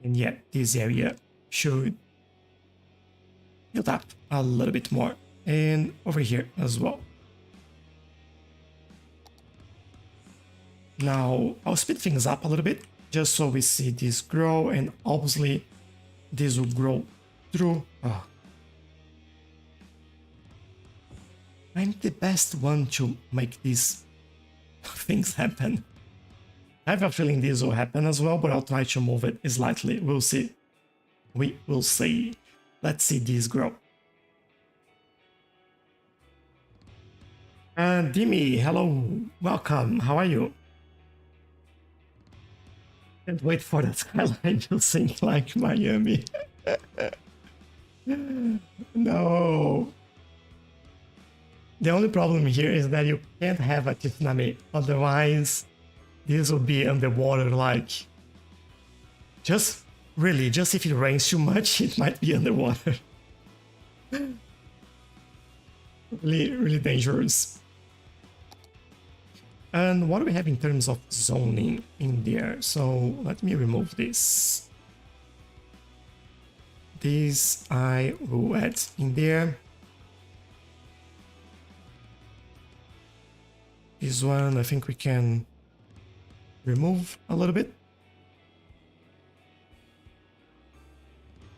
Speaker 1: And yeah, this area should build up a little bit more. And over here as well. Now, I'll speed things up a little bit, just so we see this grow, and obviously this will grow through. Oh. I'm the best one to make these things happen. I have a feeling this will happen as well, but I'll try to move it slightly. We'll see. We will see. Let's see this grow. Dimi, hello, welcome. How are you? Can't wait for that skyline to sink like Miami. No. The only problem here is that you can't have a tsunami, otherwise this will be underwater like... Just if it rains too much, it might be underwater. Really dangerous. And what do we have in terms of zoning in there? So let me remove this. This I will add in there. This one I think we can remove a little bit.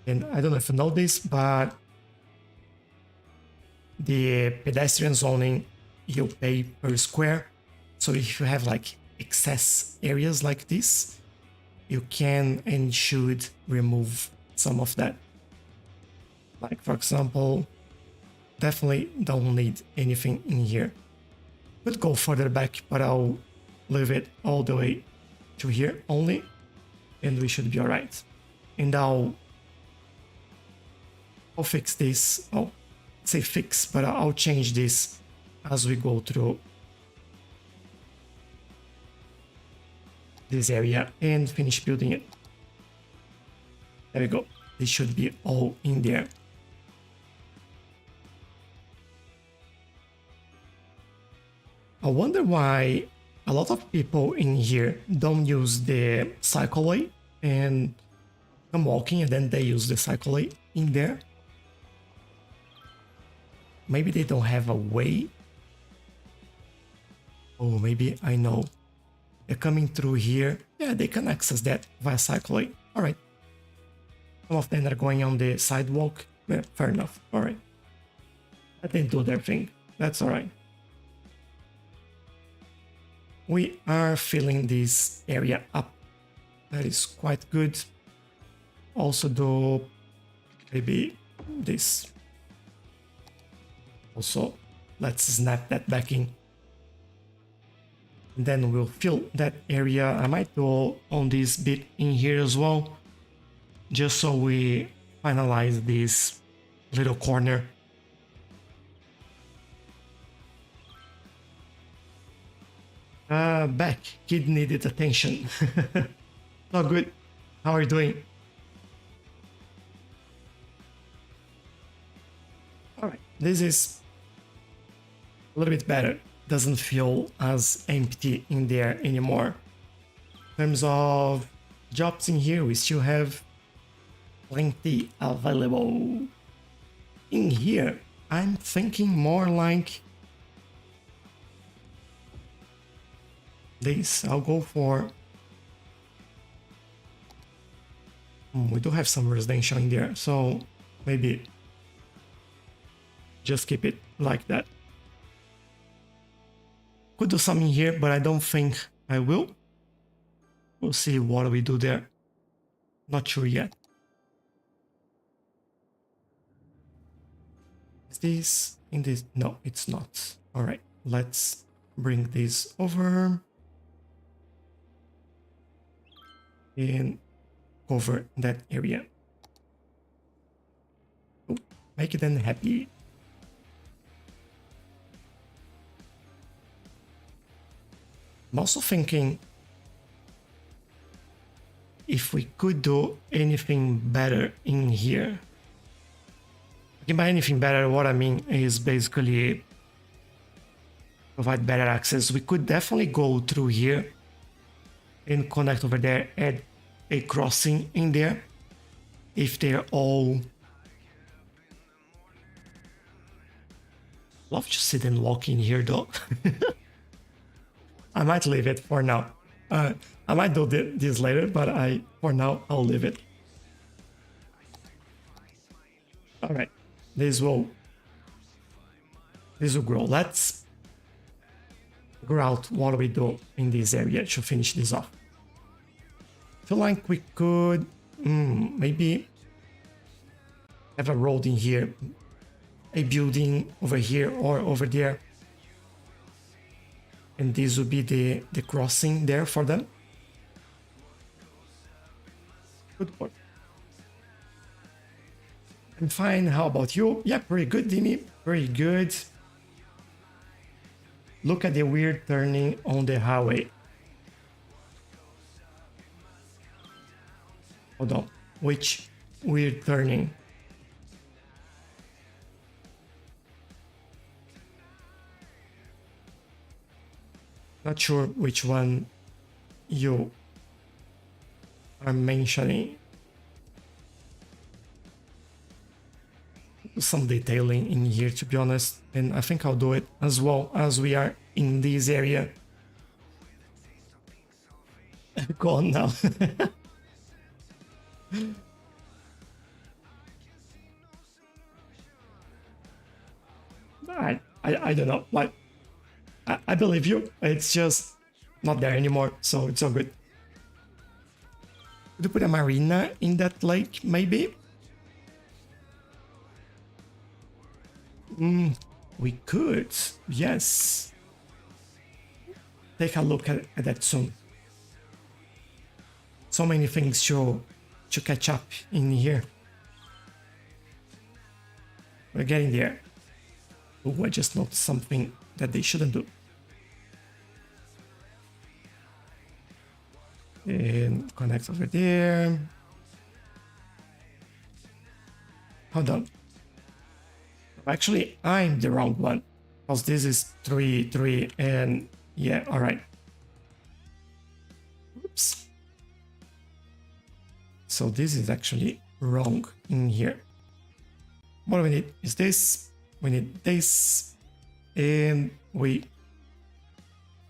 Speaker 1: And I don't know if you know this, but the pedestrian zoning, you pay per square. So if you have like excess areas like this, you can and should remove some of that. Like for example, definitely don't need anything in here. Could go further back, but I'll leave it all the way to here only, and we should be alright. And I'll fix this. Oh, say fix, but I'll change this as we go through this area and finish building it. There we go. They should be all in there. I wonder why a lot of people in here don't use the cycleway and come walking, and then they use the cycleway in there. Maybe they don't have a way. Oh, maybe I know. They're coming through here. Yeah, they can access that via cycleway. All right. Some of them are going on the sidewalk. Yeah, fair enough. All right. Let them do their thing. That's all right. We are filling this area up. That is quite good. Also do maybe this. Also, let's snap that back in. Then we'll fill that area. I might go on this bit in here as well, just so we finalize this little corner. Back. Kid needed attention. Not good. How are you doing? Alright, this is a little bit better. Doesn't feel as empty in there anymore. In terms of jobs in here, we still have plenty available. In here, I'm thinking more like this. I'll go for... we do have some residential in there, so maybe just keep it like that. Could do some in here, but I don't think I will. We'll see what we do there. Not sure yet. Is this in this? No, it's not. All right, let's bring this over and cover that area. Oh, make them happy. I'm also thinking if we could do anything better in here. By anything better, what I mean is basically provide better access. We could definitely go through here and connect over there, add a crossing in there if they're all... Love to sit and walk in here though. I might leave it for now. I might do this later, but for now I'll leave it. All right, this will grow. Let's figure out what we do in this area to finish this off. I feel like we could maybe have a road in here, a building over here or over there. And this would be the crossing there for them. Good work. I'm fine. How about you? Yeah, pretty good, Dimi. Pretty good. Look at the weird turning on the highway. Hold on. Which weird turning? Not sure which one you are mentioning. Some detailing in here, to be honest, and I think I'll do it as well as we are in this area. Go on now. I don't know, like I believe you, it's just not there anymore, so it's all good. Could you put a marina in that lake, maybe? We could, yes. Take a look at that soon. So many things to catch up in here. We're getting there. Oh, I just noticed something that they shouldn't do. And connect over there. hold on. Actually, I'm the wrong one. Because this is 3, 3, and yeah, alright. Oops. So this is actually wrong in here. What we need is this. We need this. And we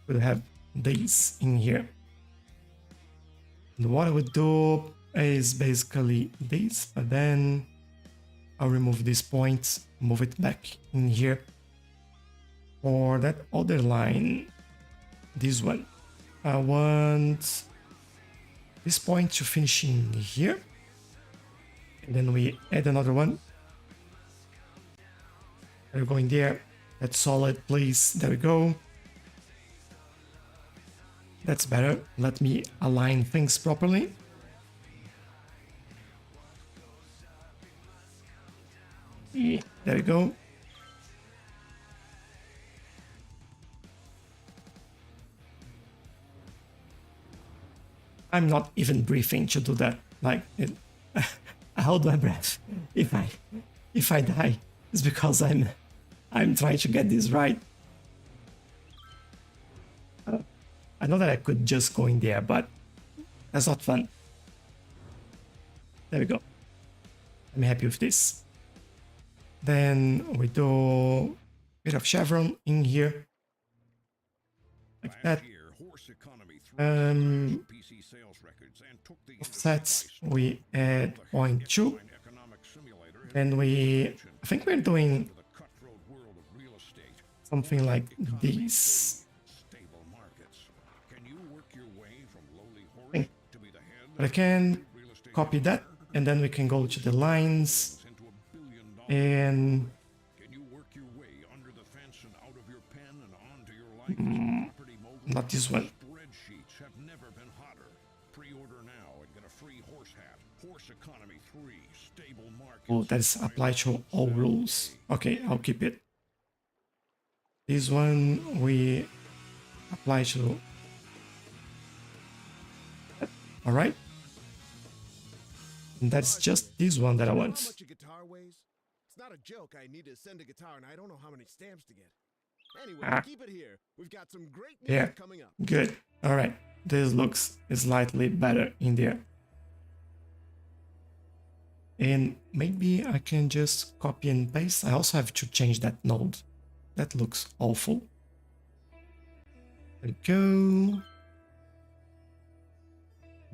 Speaker 1: will have this in here. And what I would do is basically this, but then I'll remove these points, move it back in here. For that other line, this one, I want this point to finish in here. And then we add another one. We're going there. That's solid, please. There we go. That's better. Let me align things properly. Yeah, there we go. I'm not even breathing to do that. Like, I hold my breath. If I die, it's because I'm trying to get this right. I know that I could just go in there, but that's not fun. There we go. I'm happy with this. Then we do a bit of chevron in here. Like that. Offsets, we add 0.2. Then I think we're doing something like this. But I can copy that, and then we can go to the lines, and not this one. Oh, that's applied to all rules. Okay, I'll keep it. This one we apply to. All right. And that's just this one that I want.
Speaker 2: It's not a joke. I need to send a guitar, and I don't know how many stamps to get. Anyway, keep it here. We've got some great music coming up.
Speaker 1: Good. All right. This looks slightly better in there. And maybe I can just copy and paste. I also have to change that node. That looks awful. There we go.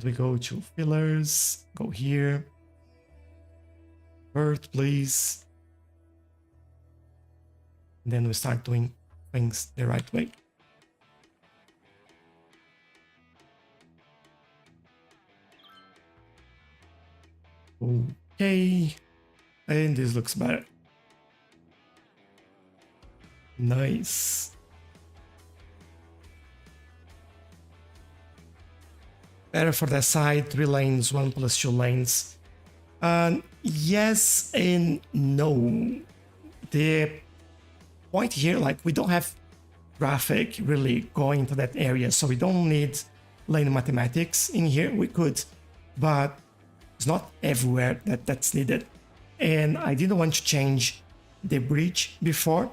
Speaker 1: We go to fillers, go here. Birth, please. Then we start doing things the right way. Okay, and this looks better. Nice. Better for that side, 3 lanes, 1 plus 2 lanes. Yes and no. The point here, like, we don't have traffic really going to that area, so we don't need lane mathematics in here. We could, but it's not everywhere that's needed. And I didn't want to change the bridge before,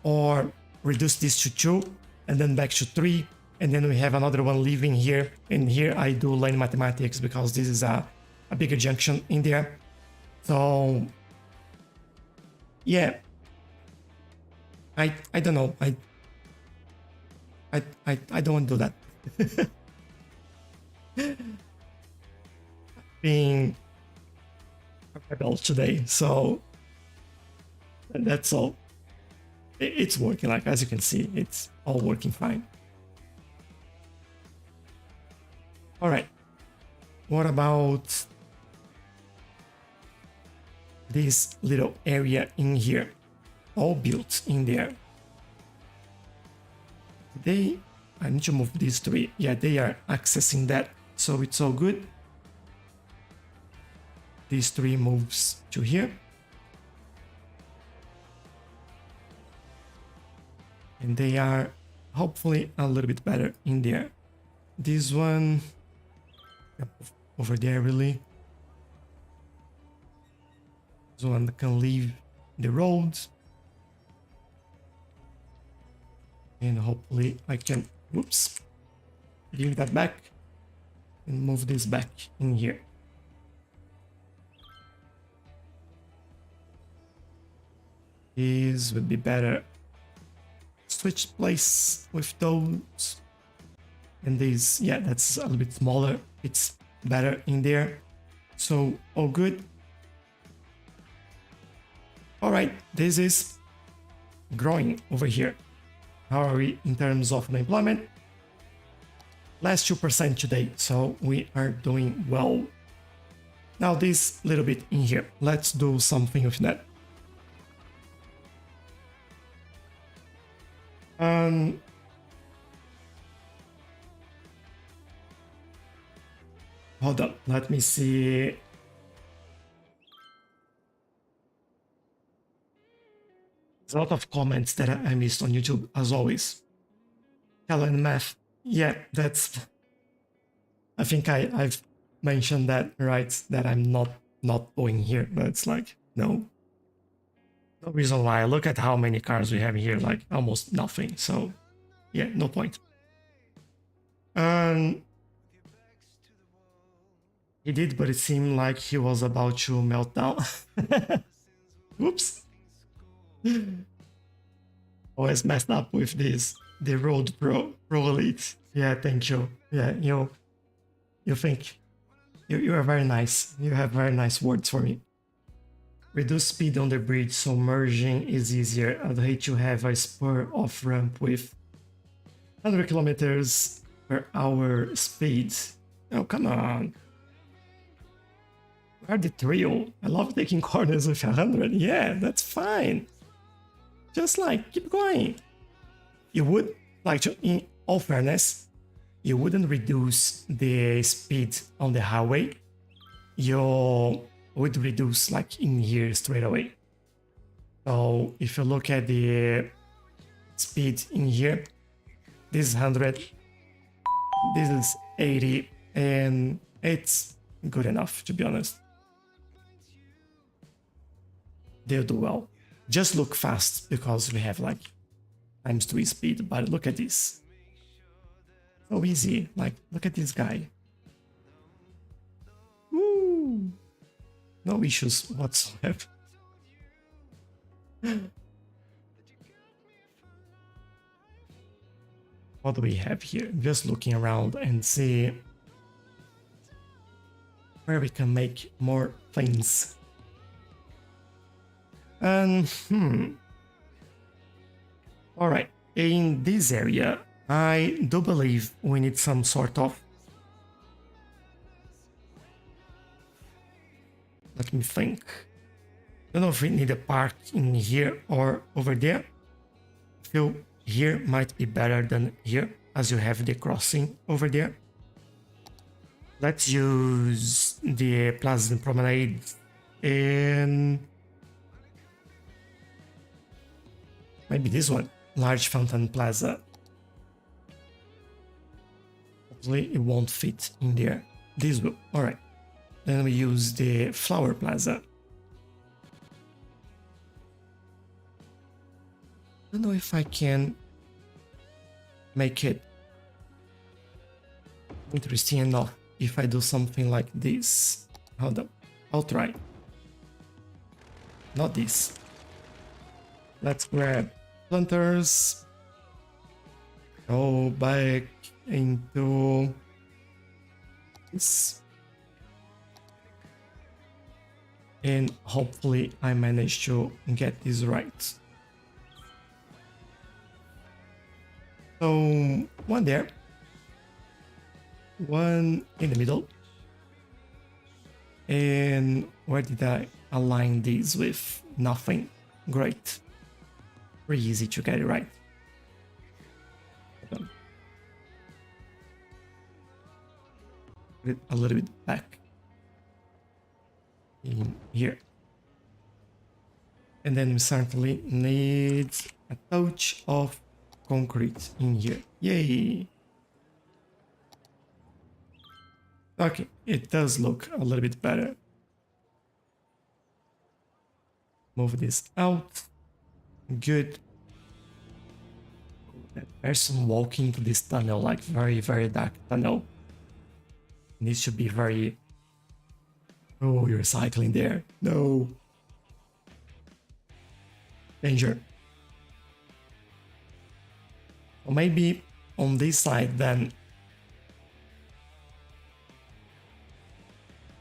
Speaker 1: or reduce this to 2 and then back to 3, and then we have another one leaving here, and here I do lane mathematics because this is a bigger junction in there. So yeah, I don't know, I don't want to do that. Being a rebel today, so that's all. It's working, like, as you can see, it's all working fine. All right, what about this little area in here, all built in there? I need to move these 3. Yeah, they are accessing that, so it's all good. These 3 moves to here. And they are hopefully a little bit better in there. This one over there, really. So one can leave the road. And hopefully I can, whoops, give that back and move this back in here. These would be better. Switch place with those. And these, yeah, that's a little bit smaller. It's better in there. So all good. All right, this is growing over here. How are we in terms of unemployment? Last 2% today, so we are doing well. Now this little bit in here, let's do something with that. Hold up, let me see. There's a lot of comments that I missed on YouTube, as always. Helen Math, yeah, that's... I think I've mentioned that, right? That I'm not going here, but it's like, no. No reason why. Look at how many cars we have here, like almost nothing. So, yeah, no point. He did, but it seemed like he was about to melt down. Oops. Always messed up with this. The Road Pro Elite. Yeah, thank you. Yeah, you think you are very nice. You have very nice words for me. Reduce speed on the bridge so merging is easier. I'd hate to have a spur off ramp with 100 kilometers per hour speed. Oh, come on. Where the thrill? I love taking corners with 100. Yeah, that's fine. Just like, keep going. You would, like, to, in all fairness, you wouldn't reduce the speed on the highway. You would reduce, like, in here straight away. So if you look at the speed in here, this is 100, this is 80, and it's good enough, to be honest. They'll do well. Just look fast because we have like ×3 speed, but look at this. So easy. Like, look at this guy. Woo! No issues whatsoever. What do we have here? Just looking around and see where we can make more planes. All right, in this area, I do believe we need some sort of... Let me think. I don't know if we need a park in here or over there. I feel here might be better than here, as you have the crossing over there. Let's use the Pleasant Promenade and maybe this one, Large Fountain Plaza. Hopefully it won't fit in there. This will, all right. Then we use the Flower Plaza. I don't know if I can make it interesting enough if I do something like this. Hold up, I'll try. Not this. Let's grab planters. Go back into this. And hopefully I manage to get this right. So one there, one in the middle, and where did I align these with? Nothing. Great. Pretty easy to get it right. Put it a little bit back in here. And then we certainly need a touch of concrete in here. Yay! Okay, it does look a little bit better. Move this out. Good. That person walking to this tunnel, like very, very dark tunnel. Needs to be very... Oh, you're cycling there. No. Danger. Or maybe on this side then.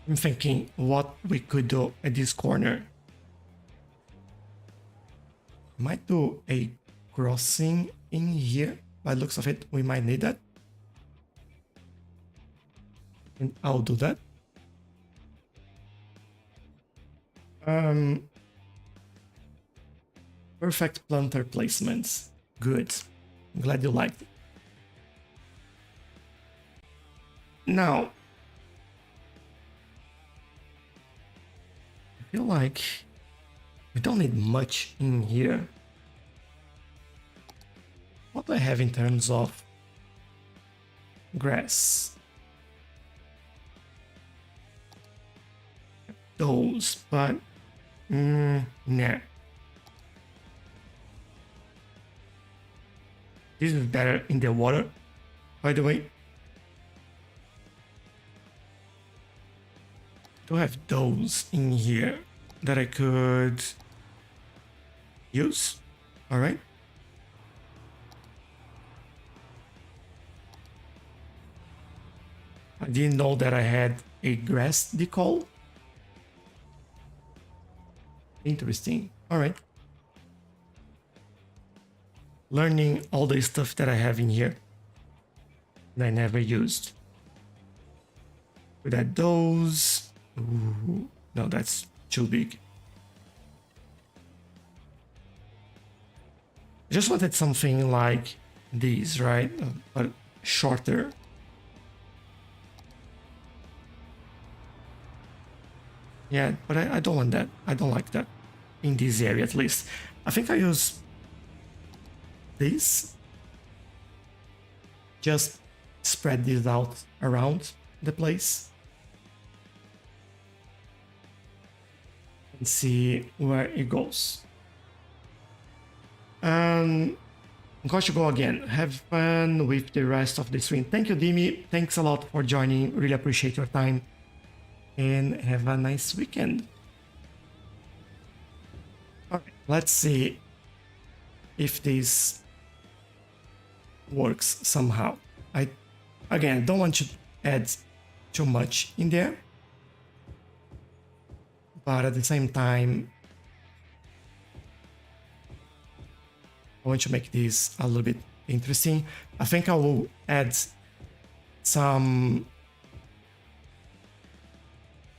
Speaker 1: I'm thinking what we could do at this corner. Might do a crossing in here. By the looks of it, we might need that. And I'll do that. Perfect planter placements. Good. I'm glad you liked it. Now, I feel like we don't need much in here. What do I have in terms of grass? Those, but nah. This is better in the water, by the way. Do I have those in here that I could use? All right. I didn't know that I had a grass decal. Interesting. All right. Learning all the stuff that I have in here that I never used. Could add those. Ooh, no, that's too big. I just wanted something like these, right? But shorter. Yeah, but I don't want that. I don't like that. In this area, at least. I think I use this. Just spread this out around the place. And see where it goes. I'm going to go again. Have fun with the rest of the stream. Thank you, Dimi. Thanks a lot for joining. Really appreciate your time. And have a nice weekend. Alright, let's see if this works somehow. I don't want to add too much in there, but at the same time I want to make this a little bit interesting. I think I will add some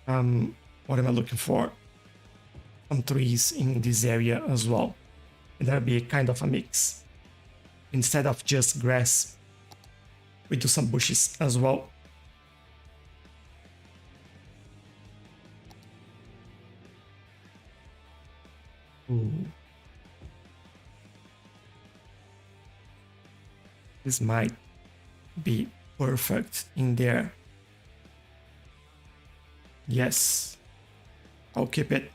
Speaker 1: what am I looking for? Some trees in this area as well. And that'll be kind of a mix. Instead of just grass, we do some bushes as well. Ooh. This might be perfect in there. Yes, I'll keep it.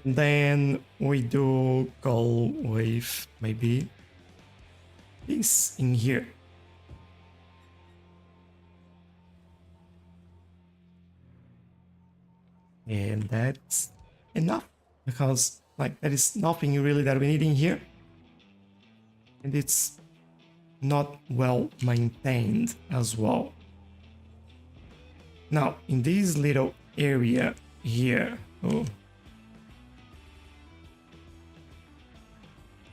Speaker 1: And then we do go with maybe this in here. And that's enough, because like there is nothing really that we need in here. And it's not well maintained as well. Now, in this little area here, oh.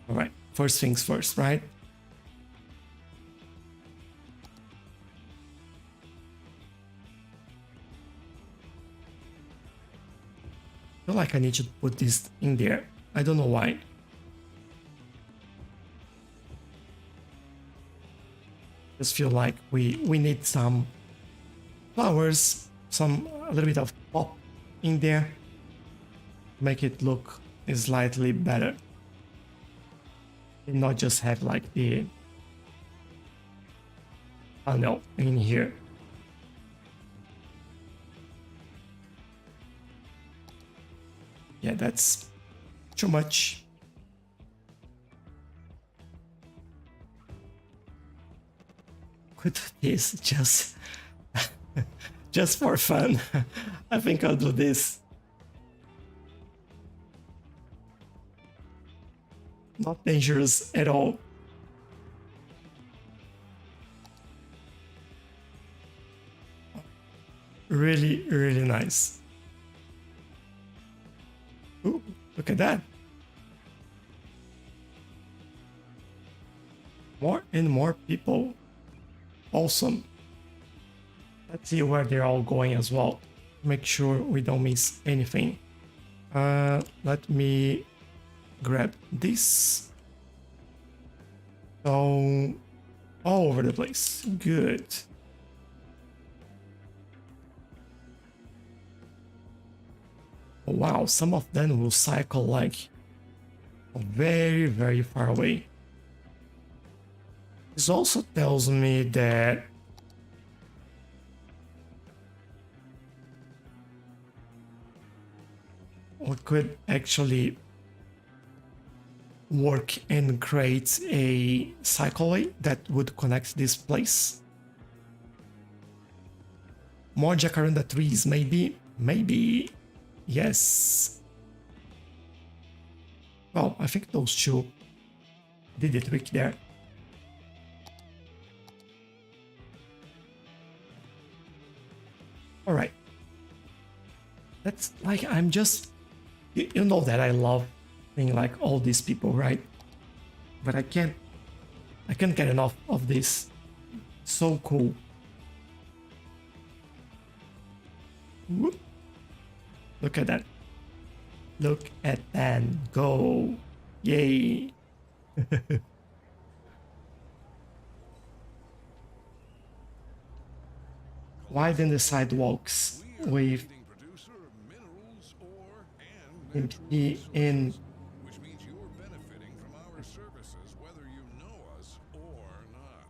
Speaker 1: All right, first things first, right? I feel like I need to put this in there. I don't know why. Just feel like we need some flowers, a little bit of pop in there, make it look slightly better, and not just have like the tunnel in here. Yeah, that's too much. Could do this just for fun. I think I'll do this. Not dangerous at all. Really, really nice. Ooh, look at that. More and more people. Awesome. Let's see where they're all going as well. Make sure we don't miss anything. Let me grab this. So, all over the place. Good. Wow, some of them will cycle like very, very far away. This also tells me that we could actually work and create a cycleway that would connect this place. More jacaranda trees, maybe. Yes. Well, I think those two did the trick there. All right. That's like, I'm just, you know that I love being like all these people, right? But I can't get enough of this. So cool. Whoop. Look at that. Look at that. Go. Yay. Widen the sidewalks with empty in.
Speaker 2: Which means you're benefiting from our services whether you know us or not.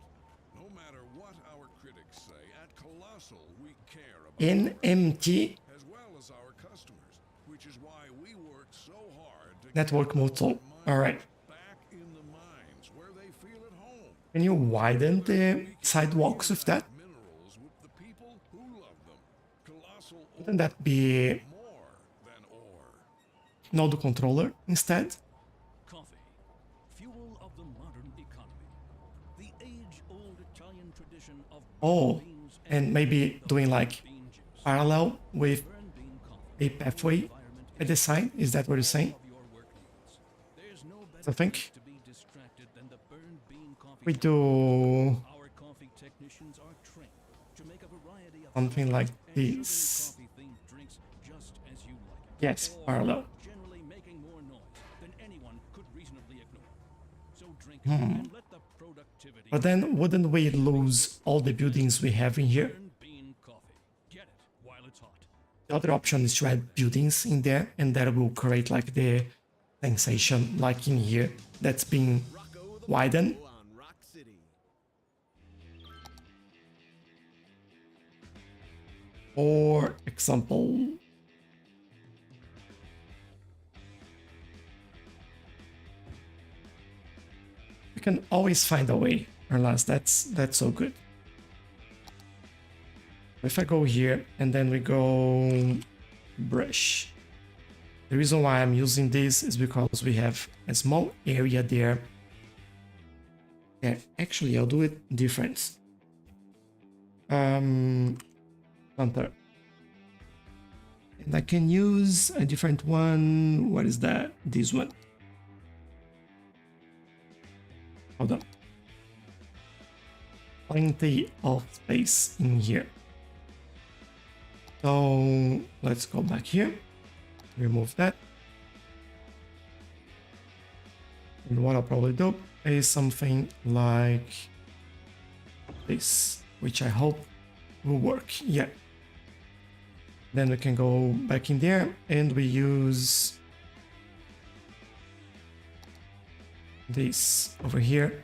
Speaker 2: No matter what our critics say, at Colossal we care about
Speaker 1: In empty
Speaker 2: as well as our customers, which is why we work so hard to
Speaker 1: network motel. All right.
Speaker 2: back in the mines where they feel at home.
Speaker 1: Can you widen the sidewalks with that?
Speaker 2: Minerals with the people who love them. Colossal
Speaker 1: Wouldn't that be
Speaker 2: more than ore.
Speaker 1: node controller instead?
Speaker 3: Coffee, fuel of the modern economy. The age-old Italian tradition of
Speaker 1: Oh,
Speaker 3: beans
Speaker 1: and maybe doing like
Speaker 3: bean juice.
Speaker 1: parallel with
Speaker 3: Burn bean coffee.
Speaker 1: a pathway at the side. Is that what you're saying?
Speaker 3: Of your work needs. There's no better
Speaker 1: I think
Speaker 3: place to be distracted than the burned bean coffee.
Speaker 1: we do
Speaker 3: Our coffee technicians are trained to make a variety of
Speaker 1: something like
Speaker 3: and
Speaker 1: this.
Speaker 3: coffee-themed drinks just as you like it.
Speaker 1: Yes, parallel.
Speaker 3: Generally making more noise than anyone could reasonably ignore. So drink
Speaker 1: Hmm.
Speaker 3: it and let the productivity
Speaker 1: But then wouldn't we lose all the buildings we have in here?
Speaker 3: burn bean coffee. Get it while it's hot.
Speaker 1: The other option is to add buildings in there, and that will create like the sensation like in here that's being
Speaker 2: Rocco the
Speaker 1: widened.
Speaker 2: Bull on Rock City.
Speaker 1: For example, we can always find a way, unless that's so good. If I go here and then we go brush. The reason why I'm using this is because we have a small area there. Yeah, actually I'll do it different. Hunter. And I can use a different one. What is that? This one. Hold on. Plenty of space in here. So let's go back here. Remove that. And what I'll probably do is something like this, which I hope will work. Yeah. Then we can go back in there and we use this over here,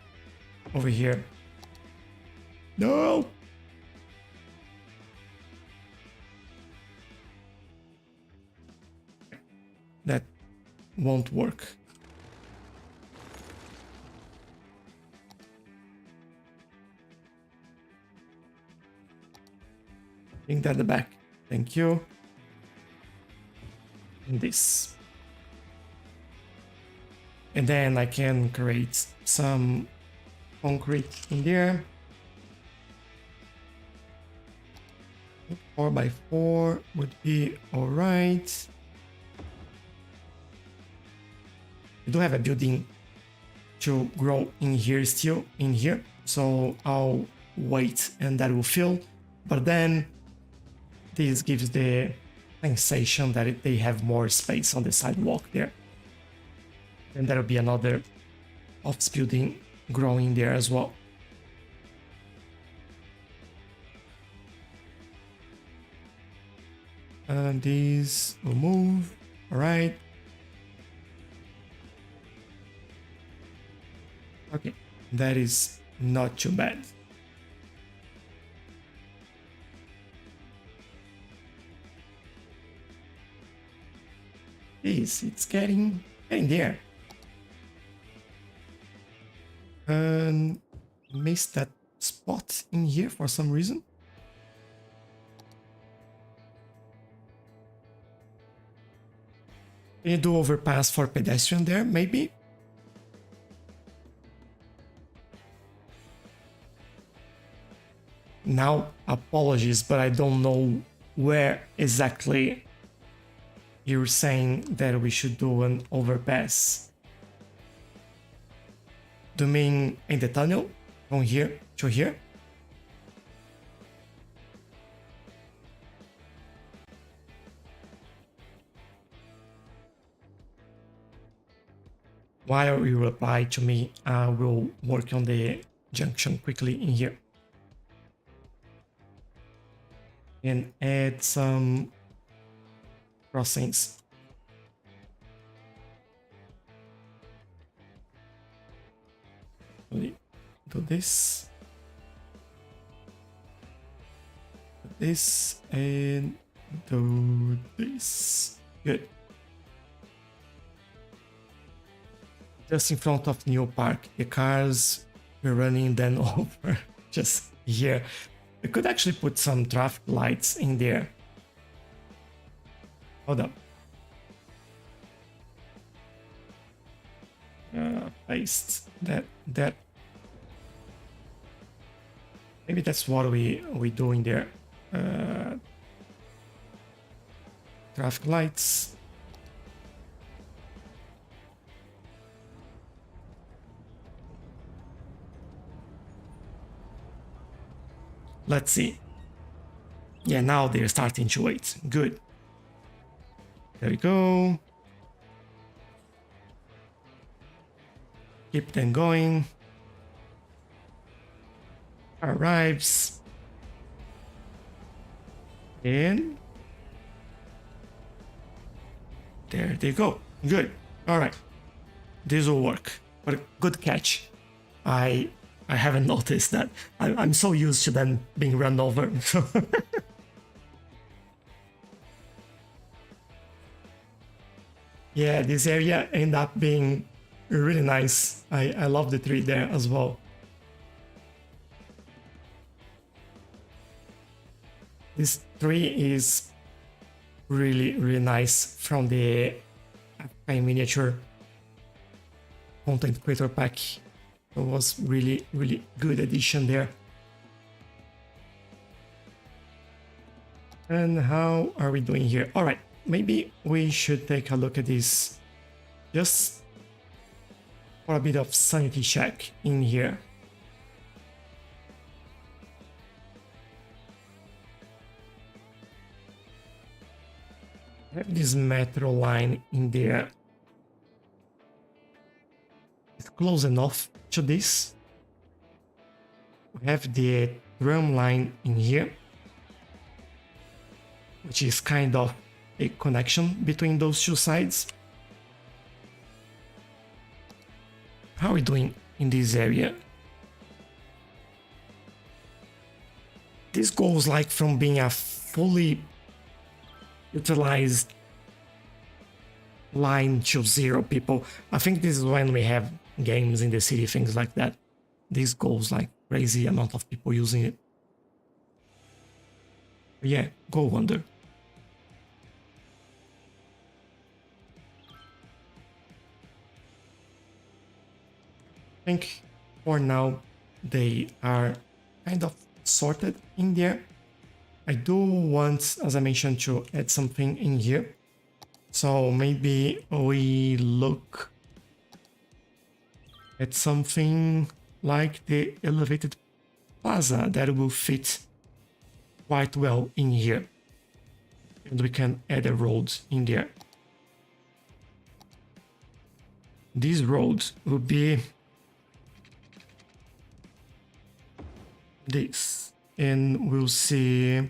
Speaker 1: over here. No! That won't work. Bring that back. Thank you. And this. And then I can create some concrete in there. 4x4 would be alright. We do have a building to grow in here still, in here. So I'll wait and that will fill. But then this gives the sensation that they have more space on the sidewalk there. And that'll be another office building growing there as well. And these will move. All right. Okay, that is not too bad. It's getting there. And missed that spot in here for some reason. Can you do overpass for pedestrian there, maybe? Now, apologies, but I don't know where exactly you're saying that we should do an overpass. Do you mean in the tunnel? From here to here? While you reply to me, I will work on the junction quickly in here. And add some crossings. Do this. Do this and do this. Good. Just in front of New Park, the cars were running then over just here. We could actually put some traffic lights in there. Hold up. Paste that. Maybe that's what we doing there. Traffic lights. Let's see. Yeah, now they're starting to wait. Good. There we go. Keep them going. Arrives. And there they go. Good. All right. This will work. But good catch. I haven't noticed that. I'm so used to them being run over. Yeah, this area ended up being really nice. I love the tree there as well. This tree is really nice from the miniature content creator pack. It was really good addition there. And how are we doing here? All right, maybe we should take a look at this just for a bit of sanity check in here. I have this metro line in there. It's close enough to this. We have the tram line in here, which is kind of a connection between those two sides. How are we doing in this area? This goes like from being a fully utilized line to 0 people. I think this is when we have games in the city, things like that. This goes like crazy amount of people using it. But yeah, go Wonder. I think for now they are kind of sorted in there. I do want, as I mentioned, to add something in here. So maybe we look at something like the elevated plaza that will fit quite well in here. And we can add a road in there. These roads will be this, and we'll see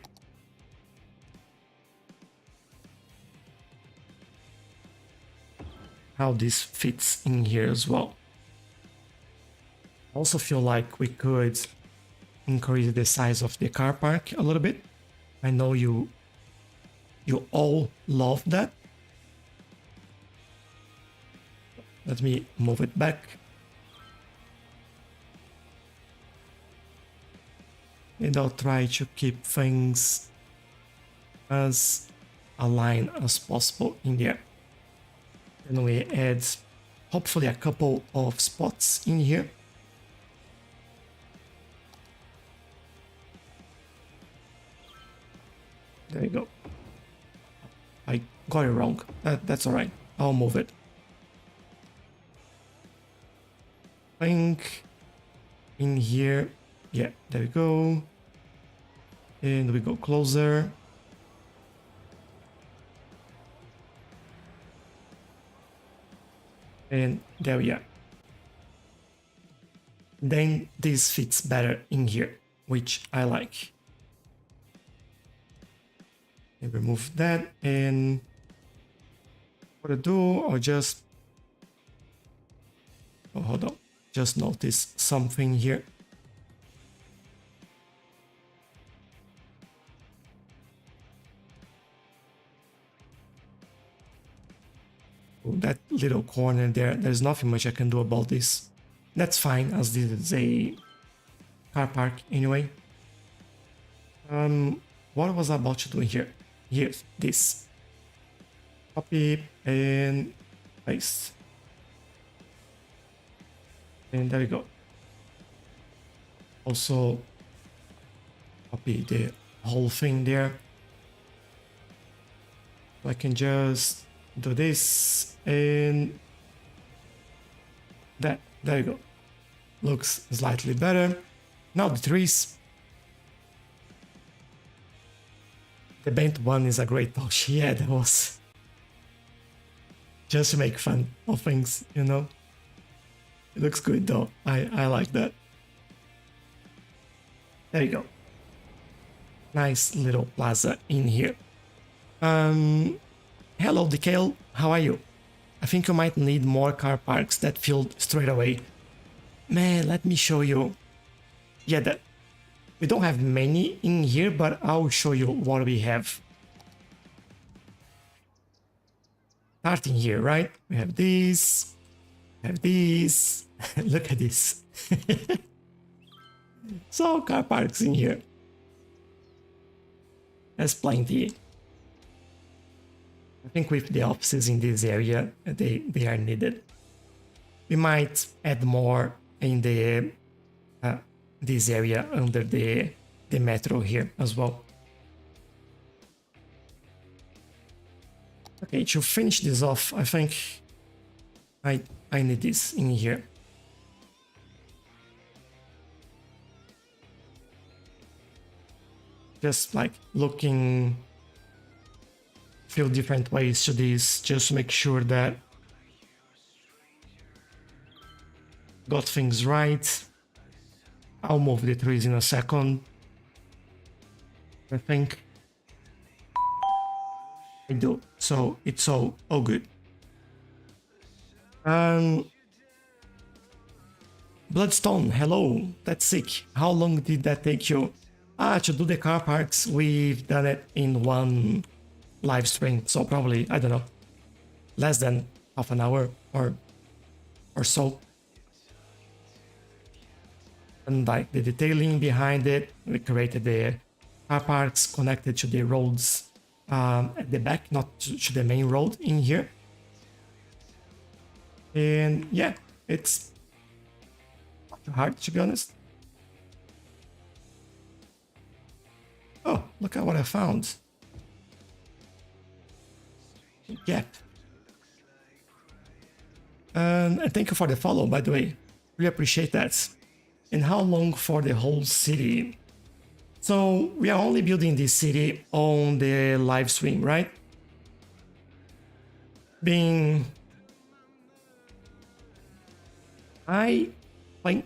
Speaker 1: how this fits in here as well. I also feel like we could increase the size of the car park a little bit. I know you all love that. Let me move it back. And I'll try to keep things as aligned as possible in there. And we add hopefully a couple of spots in here. There you go. I got it wrong. That's alright. I'll move it. I think in here. Yeah, there we go. And we go closer. And there we are. Then this fits better in here, which I like. And remove that, and what I do, I'll just, oh, hold on, just notice something here. That little corner there, there's nothing much I can do about this. That's fine, as this is a car park anyway. What was I about to do here? Here's this. Copy and paste. And there we go. Also, copy the whole thing there. So I can just do this and that. There you go. Looks slightly better. Now the trees. The bent one is a great touch. Yeah, that was just to make fun of things, you know. It looks good though. I like that. There you go. Nice little plaza in here. Hello, Tchelow. How are you? I think you might need more car parks that filled straight away. Man, let me show you. Yeah, that we don't have many in here, but I'll show you what we have. Starting here, right? We have these. Look at this. So car parks in here. There's plenty. I think with the offices in this area, they are needed. We might add more in the this area under the metro here as well. Okay, to finish this off, I think I need this in here. Just like looking few different ways to this, just to make sure that got things right. I'll move the trees in a second. I think I do. So it's all good. Bloodstone, hello. That's sick. How long did that take you? To do the car parks, we've done it in one live stream. So probably, I don't know, less than half an hour or so. And like the detailing behind it, we created the car parks connected to the roads at the back, not to the main road in here. And yeah, it's not too hard, to be honest. Oh, look at what I found. Gap. And thank you for the follow, by the way. Really appreciate that. And how long for the whole city? So we are only building this city on the live stream, right? I think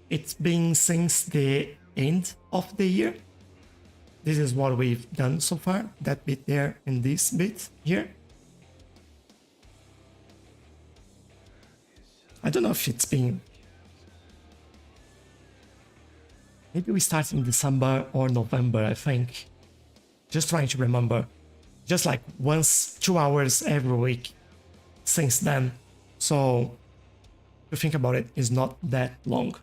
Speaker 1: it's been since the end of the year. This is what we've done so far. That bit there and this bit here. I don't know if it's been... Maybe we start in December or November, I think. Just trying to remember. Just like once, 2 hours every week since then. So, to think about it, it's not that long.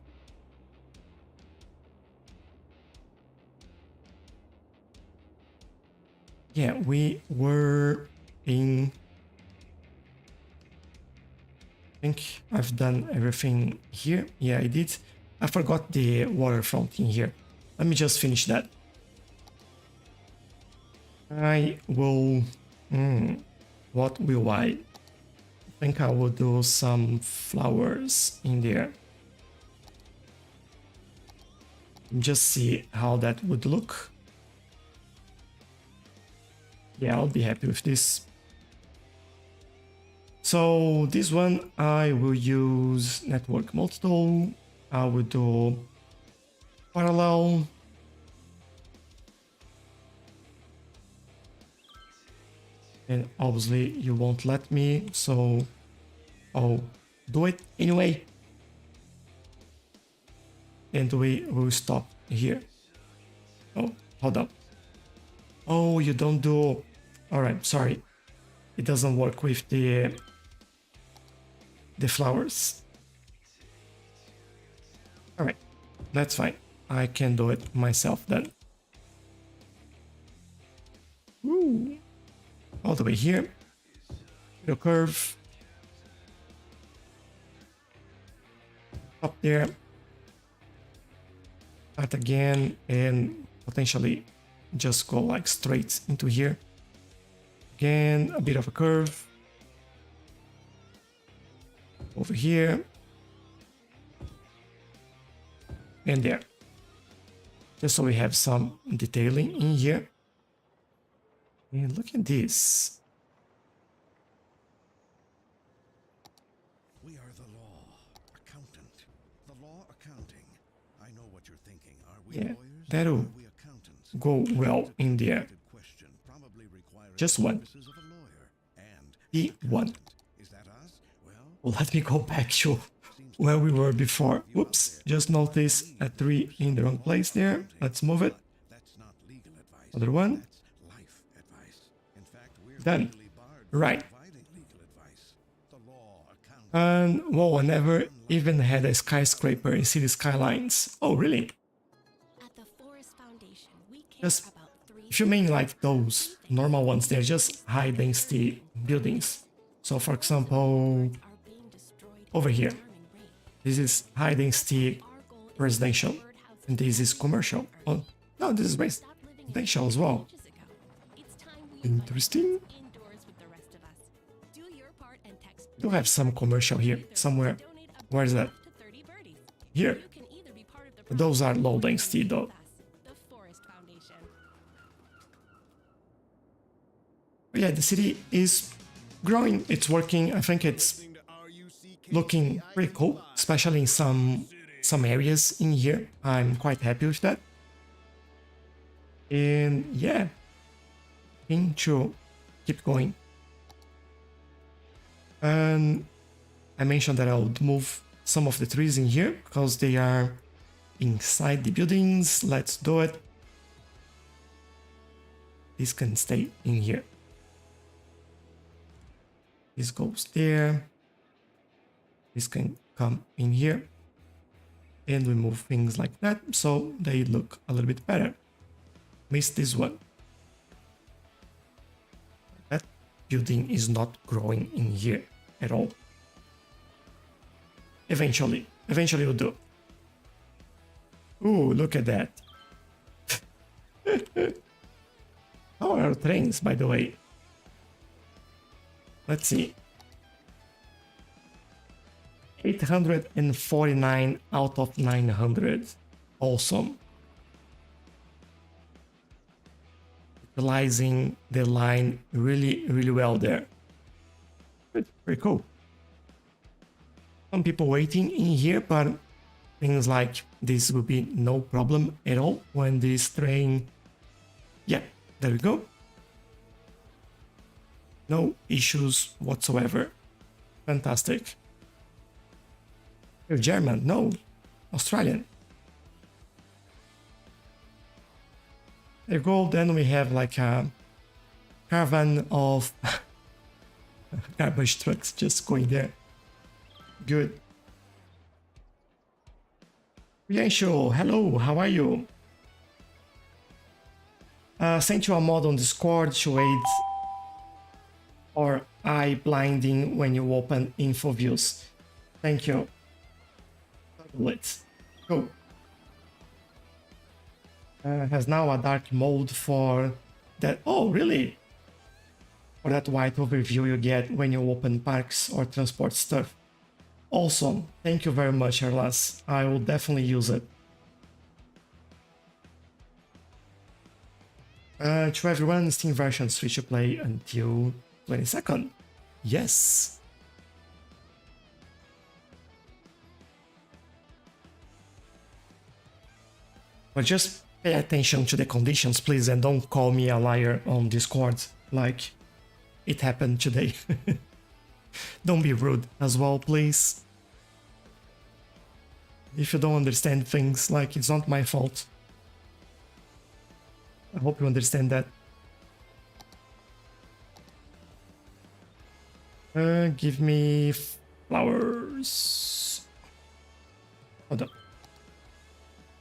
Speaker 1: Yeah, we were in... I think I've done everything here. Yeah, I did. I forgot the waterfront in here. Let me just finish that. I will... what will I think I will do some flowers in there. Just see how that would look. Yeah, I'll be happy with this. So this one I will use network multi-tool. I will do parallel. And obviously you won't let me, so I'll do it anyway. And we will stop here. Oh, hold up. Oh, you don't do... Alright, sorry. It doesn't work with the flowers. Alright, that's fine. I can do it myself then. Ooh. All the way here. The curve. Up there. Start again and potentially just go like straight into here. Again, a bit of a curve. Over here. And there. Just so we have some detailing in here. And look at this.
Speaker 2: We are the law accountant. The law accounting. I know what you're thinking. Are we
Speaker 1: Yeah,
Speaker 2: lawyers?
Speaker 1: that'll
Speaker 2: Are we accountants?
Speaker 1: go well in there.
Speaker 2: Question, probably requiring
Speaker 1: Just one.
Speaker 2: services of a lawyer and
Speaker 1: The one.
Speaker 2: is that us?
Speaker 1: Well, let me go back to where we were before. Whoops, just noticed a 3 in the wrong place there. Let's move it.
Speaker 2: That's not legal advice.
Speaker 1: Other one.
Speaker 2: That's life advice. In fact, we're
Speaker 1: Done.
Speaker 2: legally barred from
Speaker 1: Right.
Speaker 2: providing legal advice. The law accounting.
Speaker 1: And whoa, I never even had a skyscraper in Cities Skylines. Oh, really?
Speaker 4: At the Forest Foundation, we care
Speaker 1: Just,
Speaker 4: about three
Speaker 1: if you mean like those normal ones, they're just high density buildings. So for example,
Speaker 4: are being destroyed
Speaker 1: over here,
Speaker 4: at an alarming rate.
Speaker 1: this is high density
Speaker 4: Our goal is
Speaker 1: residential,
Speaker 4: to birdhouse
Speaker 1: and this is commercial. Oh, no, this is
Speaker 4: stop living in
Speaker 1: residential as well.
Speaker 4: ages ago. It's time we
Speaker 1: Interesting.
Speaker 4: indoors with the rest of us. Do your part and text
Speaker 1: Do have some commercial here somewhere.
Speaker 4: donate a
Speaker 1: Where is that?
Speaker 4: to 30 birdies.
Speaker 1: Here.
Speaker 4: You can either be part of the
Speaker 1: Those are
Speaker 4: project
Speaker 1: low
Speaker 4: or
Speaker 1: density
Speaker 4: donate
Speaker 1: though.
Speaker 4: with us, the Forest Foundation.
Speaker 1: But yeah, the city is growing. It's working. I think it's looking pretty cool, especially in some areas in here. I'm quite happy with that. And yeah, going to keep going. And I mentioned that I would move some of the trees in here because they are inside the buildings. Let's do it. This can stay in here. This goes there. This can come in here. And we move things like that so they look a little bit better. Missed this one. That building is not growing in here at all. Eventually it'll do. Ooh, look at that. How are our trains, by the way? Let's see. 849 out of 900. Awesome. Utilizing the line really well there. Good, very cool. Some people waiting in here, but things like this will be no problem at all when this train... Yeah, there we go. No issues whatsoever. Fantastic. You're German? No. Australian. There you go. Then we have like a caravan of garbage trucks just going there. Good. Riancho, hello, how are you? Sent you a mod on Discord to aid or eye blinding when you open info views. Thank you. Let's go. Has now a dark mode for that. Oh, really? For that white overview you get when you open parks or transport stuff. Awesome. Thank you very much, Erlas. I will definitely use it. To everyone, Steam version Switch to play until 22nd. Yes. But just pay attention to the conditions, please, and don't call me a liar on Discord, like it happened today. Don't be rude as well, please. If you don't understand things, like, it's not my fault. I hope you understand that. Give me flowers. Hold up.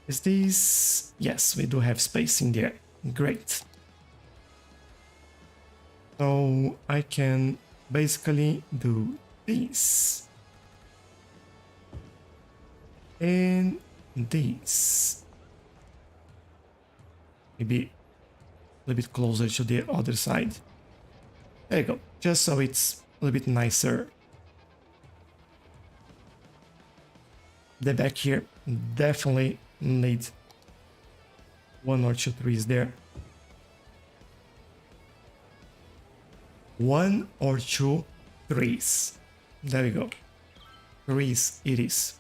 Speaker 1: Is this... Yes, we do have space in there. Great. So I can basically do this. And this. Maybe a little bit closer to the other side. There you go. Just so it's a little bit nicer. The back here definitely need 1 or 2 trees there. 1 or 2 trees. There we go. Trees it is.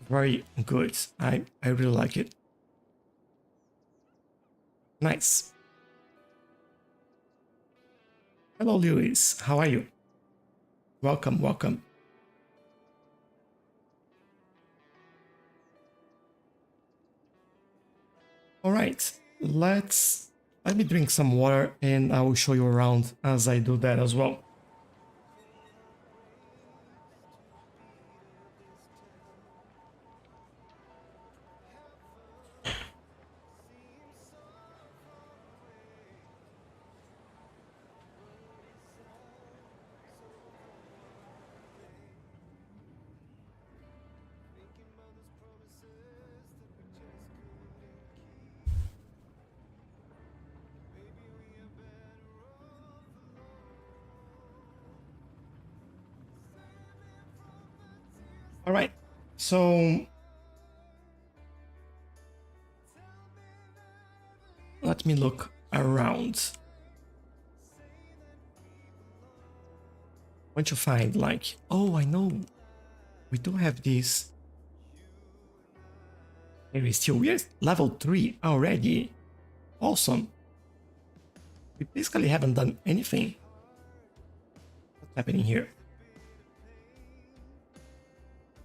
Speaker 1: Very good. I really like it. Nice. Hello, Lewis. How are you? Welcome, welcome. All right, let me drink some water and I will show you around as I do that as well. All right, so let me look around. Want to find like, oh, I know, we do have this. Maybe still we're level 3 already. Awesome. We basically haven't done anything. What's happening here?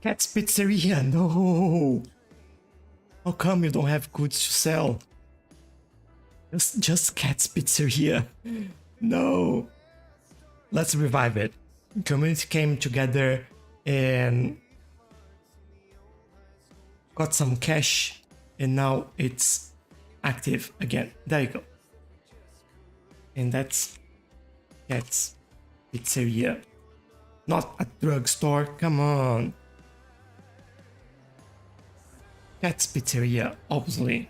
Speaker 1: Cat's Pizzeria, no! How come you don't have goods to sell? Just Cat's Pizzeria. No. Let's revive it. Community came together and got some cash, and now it's active again. There you go. And that's Cat's Pizzeria. Not a drugstore, come on. Cat's Pizzeria, obviously.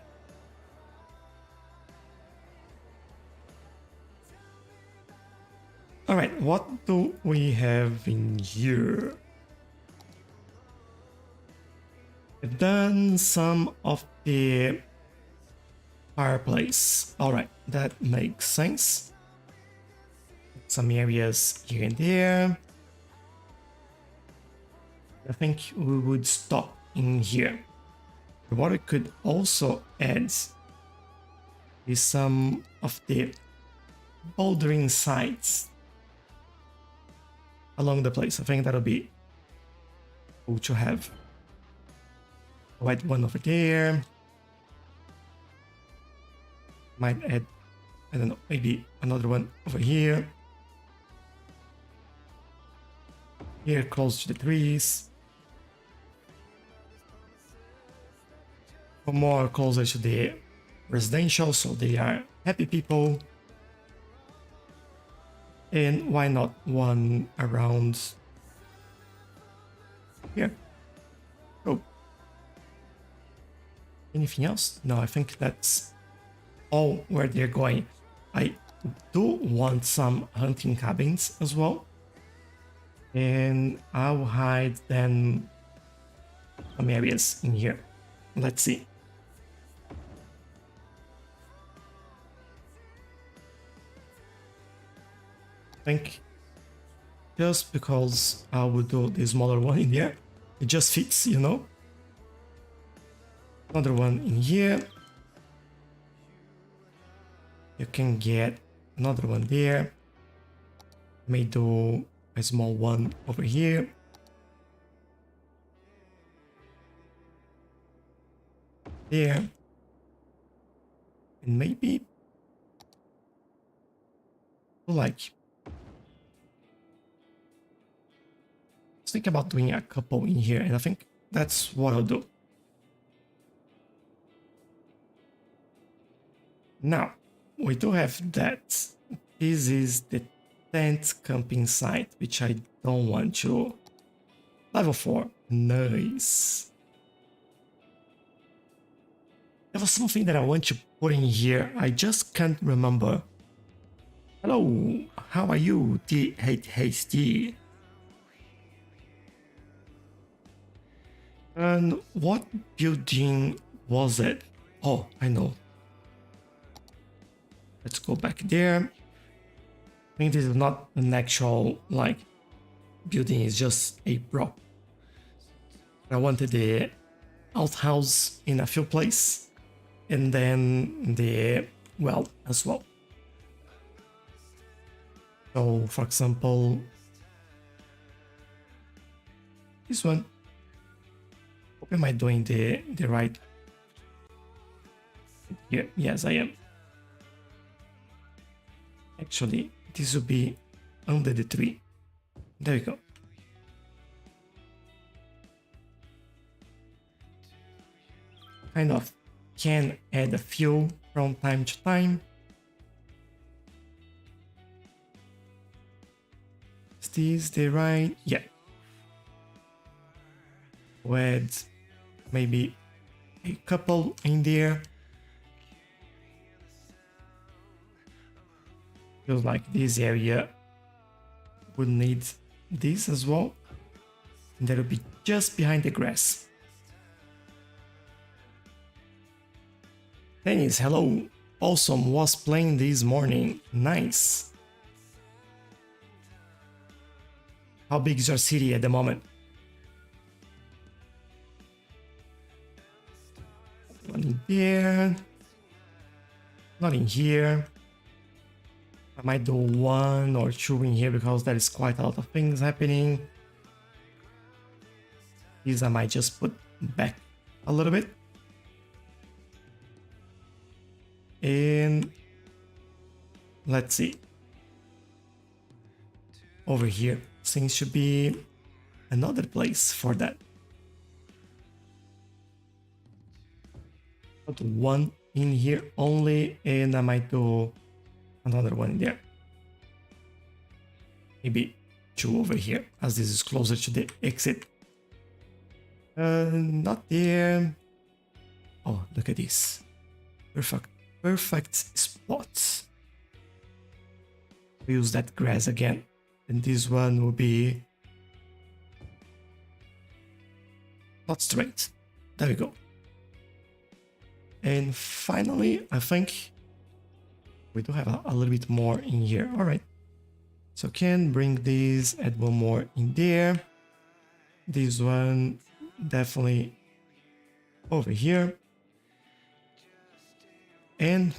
Speaker 1: Alright, what do we have in here? I've done some of the fireplace. Alright, that makes sense. Some areas here and there. I think we would stop in here. What we could also add is some of the bouldering sites along the place. I think that'll be cool to have. White one over there. Might add, I don't know, maybe another one over here. Here, close to the trees. More closer to the residential, so they are happy people. And why not one around here? Oh. Anything else? No, I think that's all where they're going. I do want some hunting cabins as well. And I'll hide them some areas in here. Let's see. I think just because I would do the smaller one in here, it just fits, you know. Another one in here. You can get another one there. May do a small one over here. There. And maybe like, let's think about doing a couple in here, and I think that's what I'll do. Now, we do have that. This is the tent camping site, which I don't want to. Level 4. Nice. There was something that I want to put in here. I just can't remember. Hello, how are you, Hasty? And what building was it? Oh, I know. Let's go back there. I think this is not an actual, like, building, it's just a prop. I wanted the outhouse in a few places, and then the well as well. So, for example, this one. Hope am I doing the right? Here, yes, I am. Actually, this will be under the tree. There you go. Kind of can add a few from time to time. Is this the right? Yeah. Add maybe a couple in there. Feels like this area would need this as well. And that'll be just behind the grass. Dennis, hello. Awesome, was playing this morning. Nice. How big is your city at the moment? One in there. Not in here. I might do one or two in here because there is quite a lot of things happening. These I might just put back a little bit. And let's see. Over here seems to be another place for that. Put one in here only, and I might do another one there. Maybe two over here, as this is closer to the exit. Not there. Oh, look at this. Perfect spots. Use that grass again. And this one will be not straight. There we go. And finally, I think we do have a little bit more in here. All right. So can bring these, add one more in there. This one definitely over here. And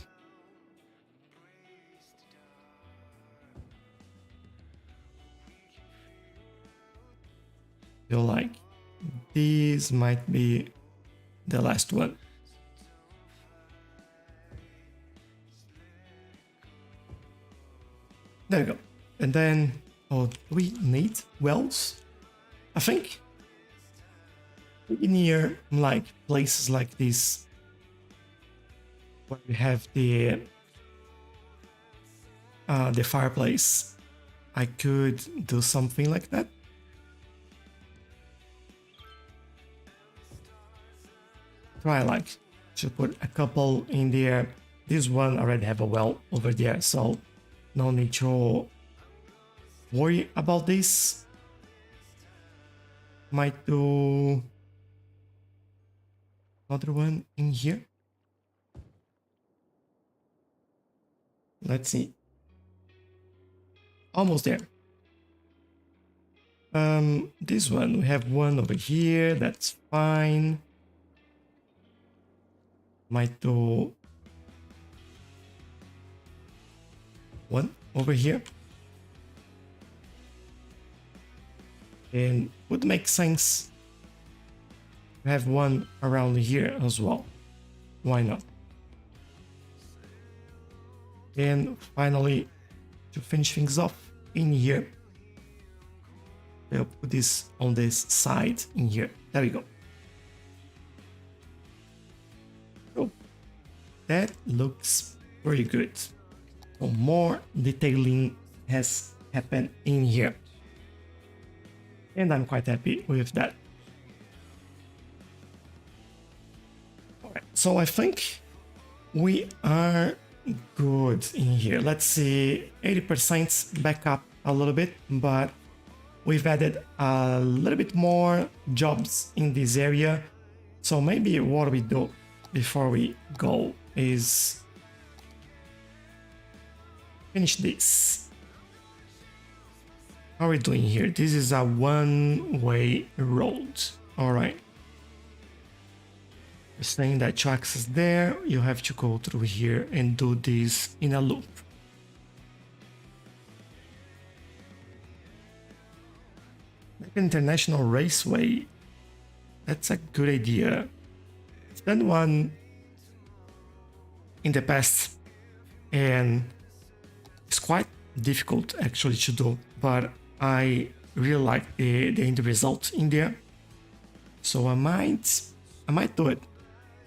Speaker 1: feel like this might be the last one. There we go. And then, oh, do we need wells? I think near like places like this, where we have the fireplace, I could do something like that. Try like to put a couple in there. This one already have a well over there, so no need to worry about this. Might do another one in here. Let's see. Almost there. This one, we have one over here, that's fine. Might do one over here. And would make sense to have one around here as well. Why not? And finally, to finish things off in here, I'll put this on this side in here. There we go. So that looks pretty good. So more detailing has happened in here. And I'm quite happy with that. Alright, so I think we are good in here. Let's see, 80% back up a little bit, but we've added a little bit more jobs in this area. So maybe what we do before we go is finish this. How are we doing here? This is a one-way road. All right. Saying that to access there, you have to go through here and do this in a loop. Like an international raceway, that's a good idea. I've done one in the past, and it's quite difficult actually to do, but I really like the end result in there. So I might do it.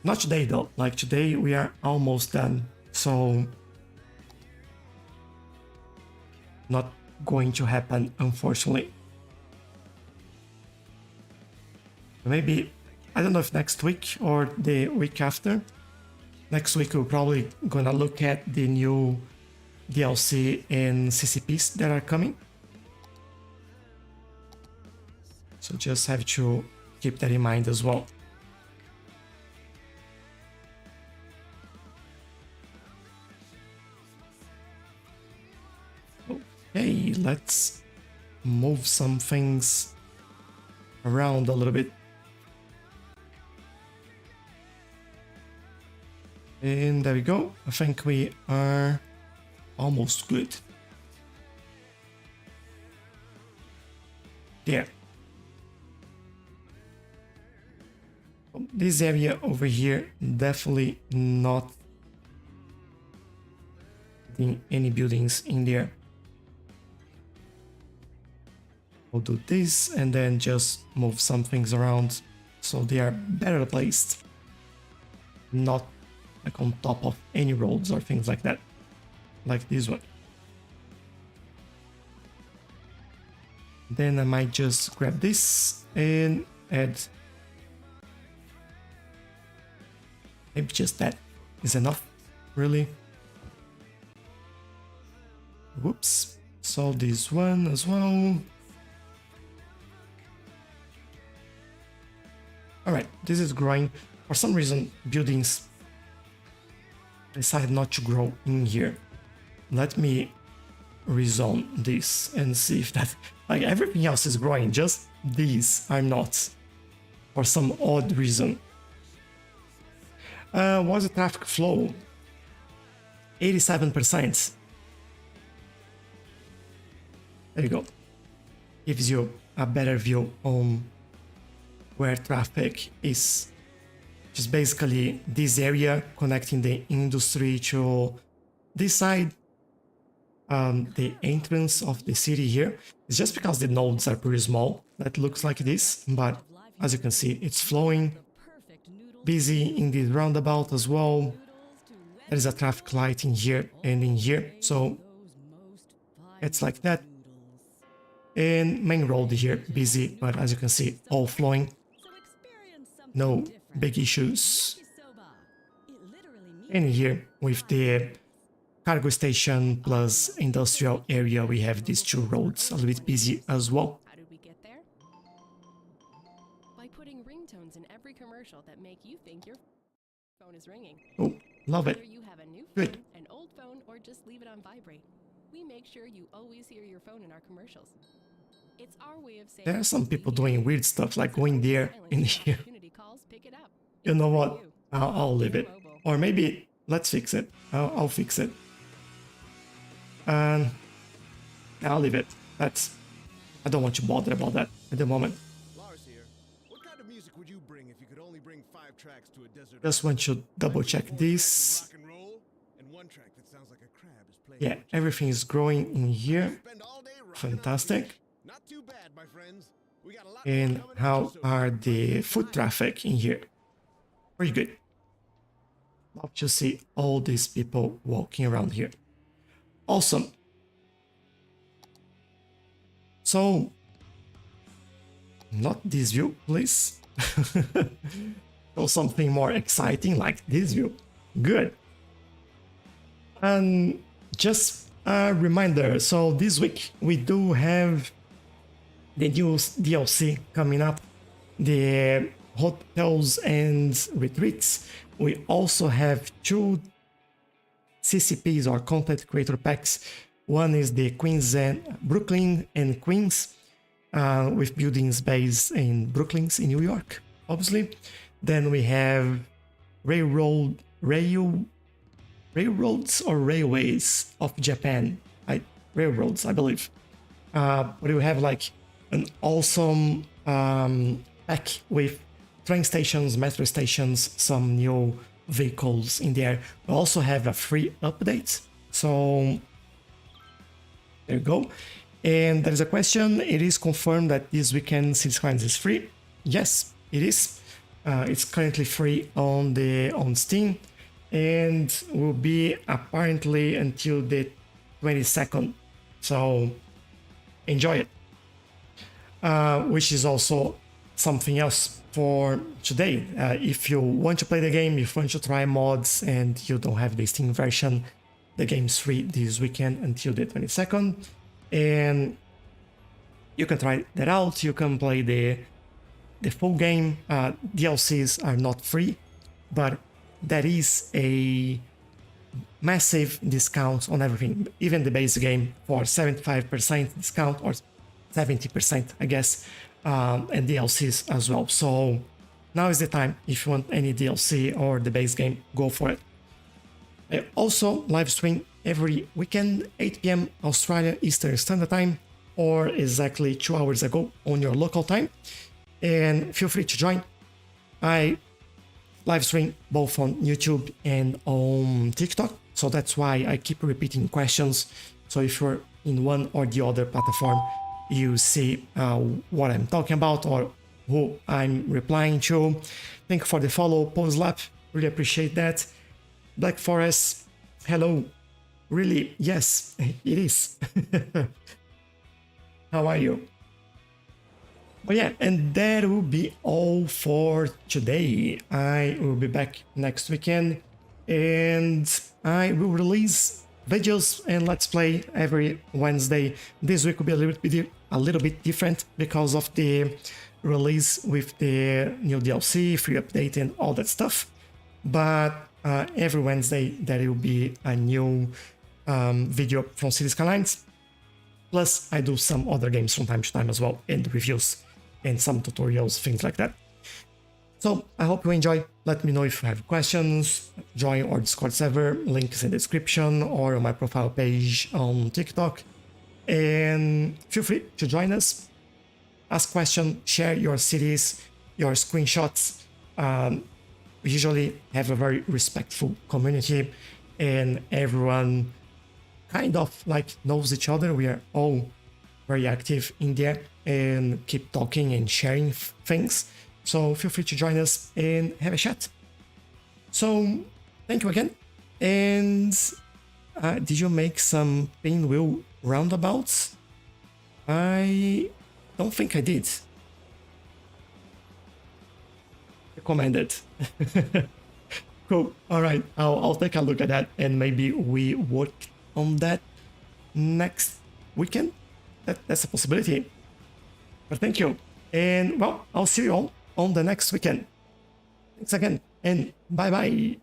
Speaker 1: Not today though, like today we are almost done, so not going to happen, unfortunately. Maybe, I don't know if next week or the week after. Next week we're probably gonna look at the new DLC and CCPs that are coming. So just have to keep that in mind as well. Okay, let's move some things around a little bit. And there we go. I think we are almost good. There. This area over here, definitely not connecting any buildings in there. We'll do this and then just move some things around so they are better placed, not like on top of any roads or things like that, like this one. Then I might just grab this and add, maybe just that is enough, really. Whoops, so this one as well. Alright, this is growing. For some reason, buildings decide not to grow in here. Let me rezone this and see if that... Like, everything else is growing, just these are not. For some odd reason. What's the traffic flow? 87%. There you go. Gives you a better view on where traffic is. Just basically this area connecting the industry to this side. The entrance of the city here is just because the nodes are pretty small that looks like this, but as you can see, it's flowing. Busy in the roundabout as well. There is a traffic light in here and in here, so it's like that. And main road here, busy, but as you can see, all flowing. No big issues. And here, with the cargo station plus industrial area, we have these two roads a little bit busy as well.
Speaker 5: How did we get there? By putting ringtones in every commercial that make you think your phone is ringing.
Speaker 1: Oh, love it.
Speaker 5: Whether you have a new
Speaker 1: Good.
Speaker 5: phone, an old phone, or just leave it on vibrate, we make sure you always hear your phone in our commercials. It's our way of saying
Speaker 1: There are some people doing weird stuff like going there in here.
Speaker 5: calls, pick it up.
Speaker 1: You know
Speaker 5: It's
Speaker 1: what?
Speaker 5: you.
Speaker 1: I'll leave it. Or maybe let's fix it. I'll fix it. And I'll leave it. I don't want to bother about that at the moment.
Speaker 6: Lars here. What kind of music would you bring if you could only bring 5 tracks to a desert?
Speaker 1: Just want to double check this.
Speaker 6: Rock and roll, and 1 track that sounds like a crab is playing.
Speaker 1: Yeah, everything is growing in here.
Speaker 6: Spend all day rocking out
Speaker 1: Fantastic.
Speaker 6: music. Not too bad, my friends. We got a lot
Speaker 1: And
Speaker 6: more coming
Speaker 1: how
Speaker 6: up, so
Speaker 1: are the foot traffic in here? Pretty good. Love to see all these people walking around here. Awesome. So, not this view, please. Or something more exciting like this view. Good. And just a reminder, so this week we do have the new DLC coming up, the hotels and retreats. We also have 2 CCPs or content creator packs. One is the Queens and Brooklyn and Queens, with buildings based in Brooklyn's in New York, obviously. Then we have railroads or railways of Japan. Railroads, I believe. But we have like an awesome pack with train stations, metro stations, some new vehicles in there. We also have a free update. So there you go. And there is a question. It is confirmed that this weekend Cities Skylines is free. Yes, it is. It's currently free on Steam and will be apparently until the 22nd. So enjoy it. Which is also something else for today. If you want to play the game, if you want to try mods and you don't have the Steam version, the game's free this weekend until the 22nd. And you can try that out. You can play the full game. DLCs are not free, but there is a massive discount on everything, even the base game for 75% discount or 70%, I guess, and DLCs as well. So now is the time. If you want any DLC or the base game, go for it. I also live stream every weekend, 8 p.m. Australia Eastern Standard Time, or exactly 2 hours ago on your local time. And feel free to join. I live stream both on YouTube and on TikTok. So that's why I keep repeating questions. So if you're in one or the other platform, you see what I'm talking about or who I'm replying to. Thank you for the follow, Lap. Really appreciate that. Black Forest, hello. Really, yes, it is. How are you? But yeah, and that will be all for today. I will be back next weekend and I will release videos and Let's Play every Wednesday. This week will be a little bit different because of the release with the new DLC, free update and all that stuff. But every Wednesday there will be a new video from Cities Skylines. Plus I do some other games from time to time as well, and reviews and some tutorials, things like that. So I hope you enjoy. Let me know if you have questions. Join our Discord server, link is in the description or on my profile page on TikTok. And feel free to join us. Ask questions, share your cities, your screenshots. We usually have a very respectful community and everyone kind of like knows each other. We are all very active in there and keep talking and sharing things. So feel free to join us and have a chat. So thank you again. And did you make some pinwheel roundabouts? I don't think I did. Recommended. Cool. All right. I'll take a look at that and maybe we work on that next weekend. That's a possibility. But thank you. And well, I'll see you all on the next weekend. Thanks again and bye bye.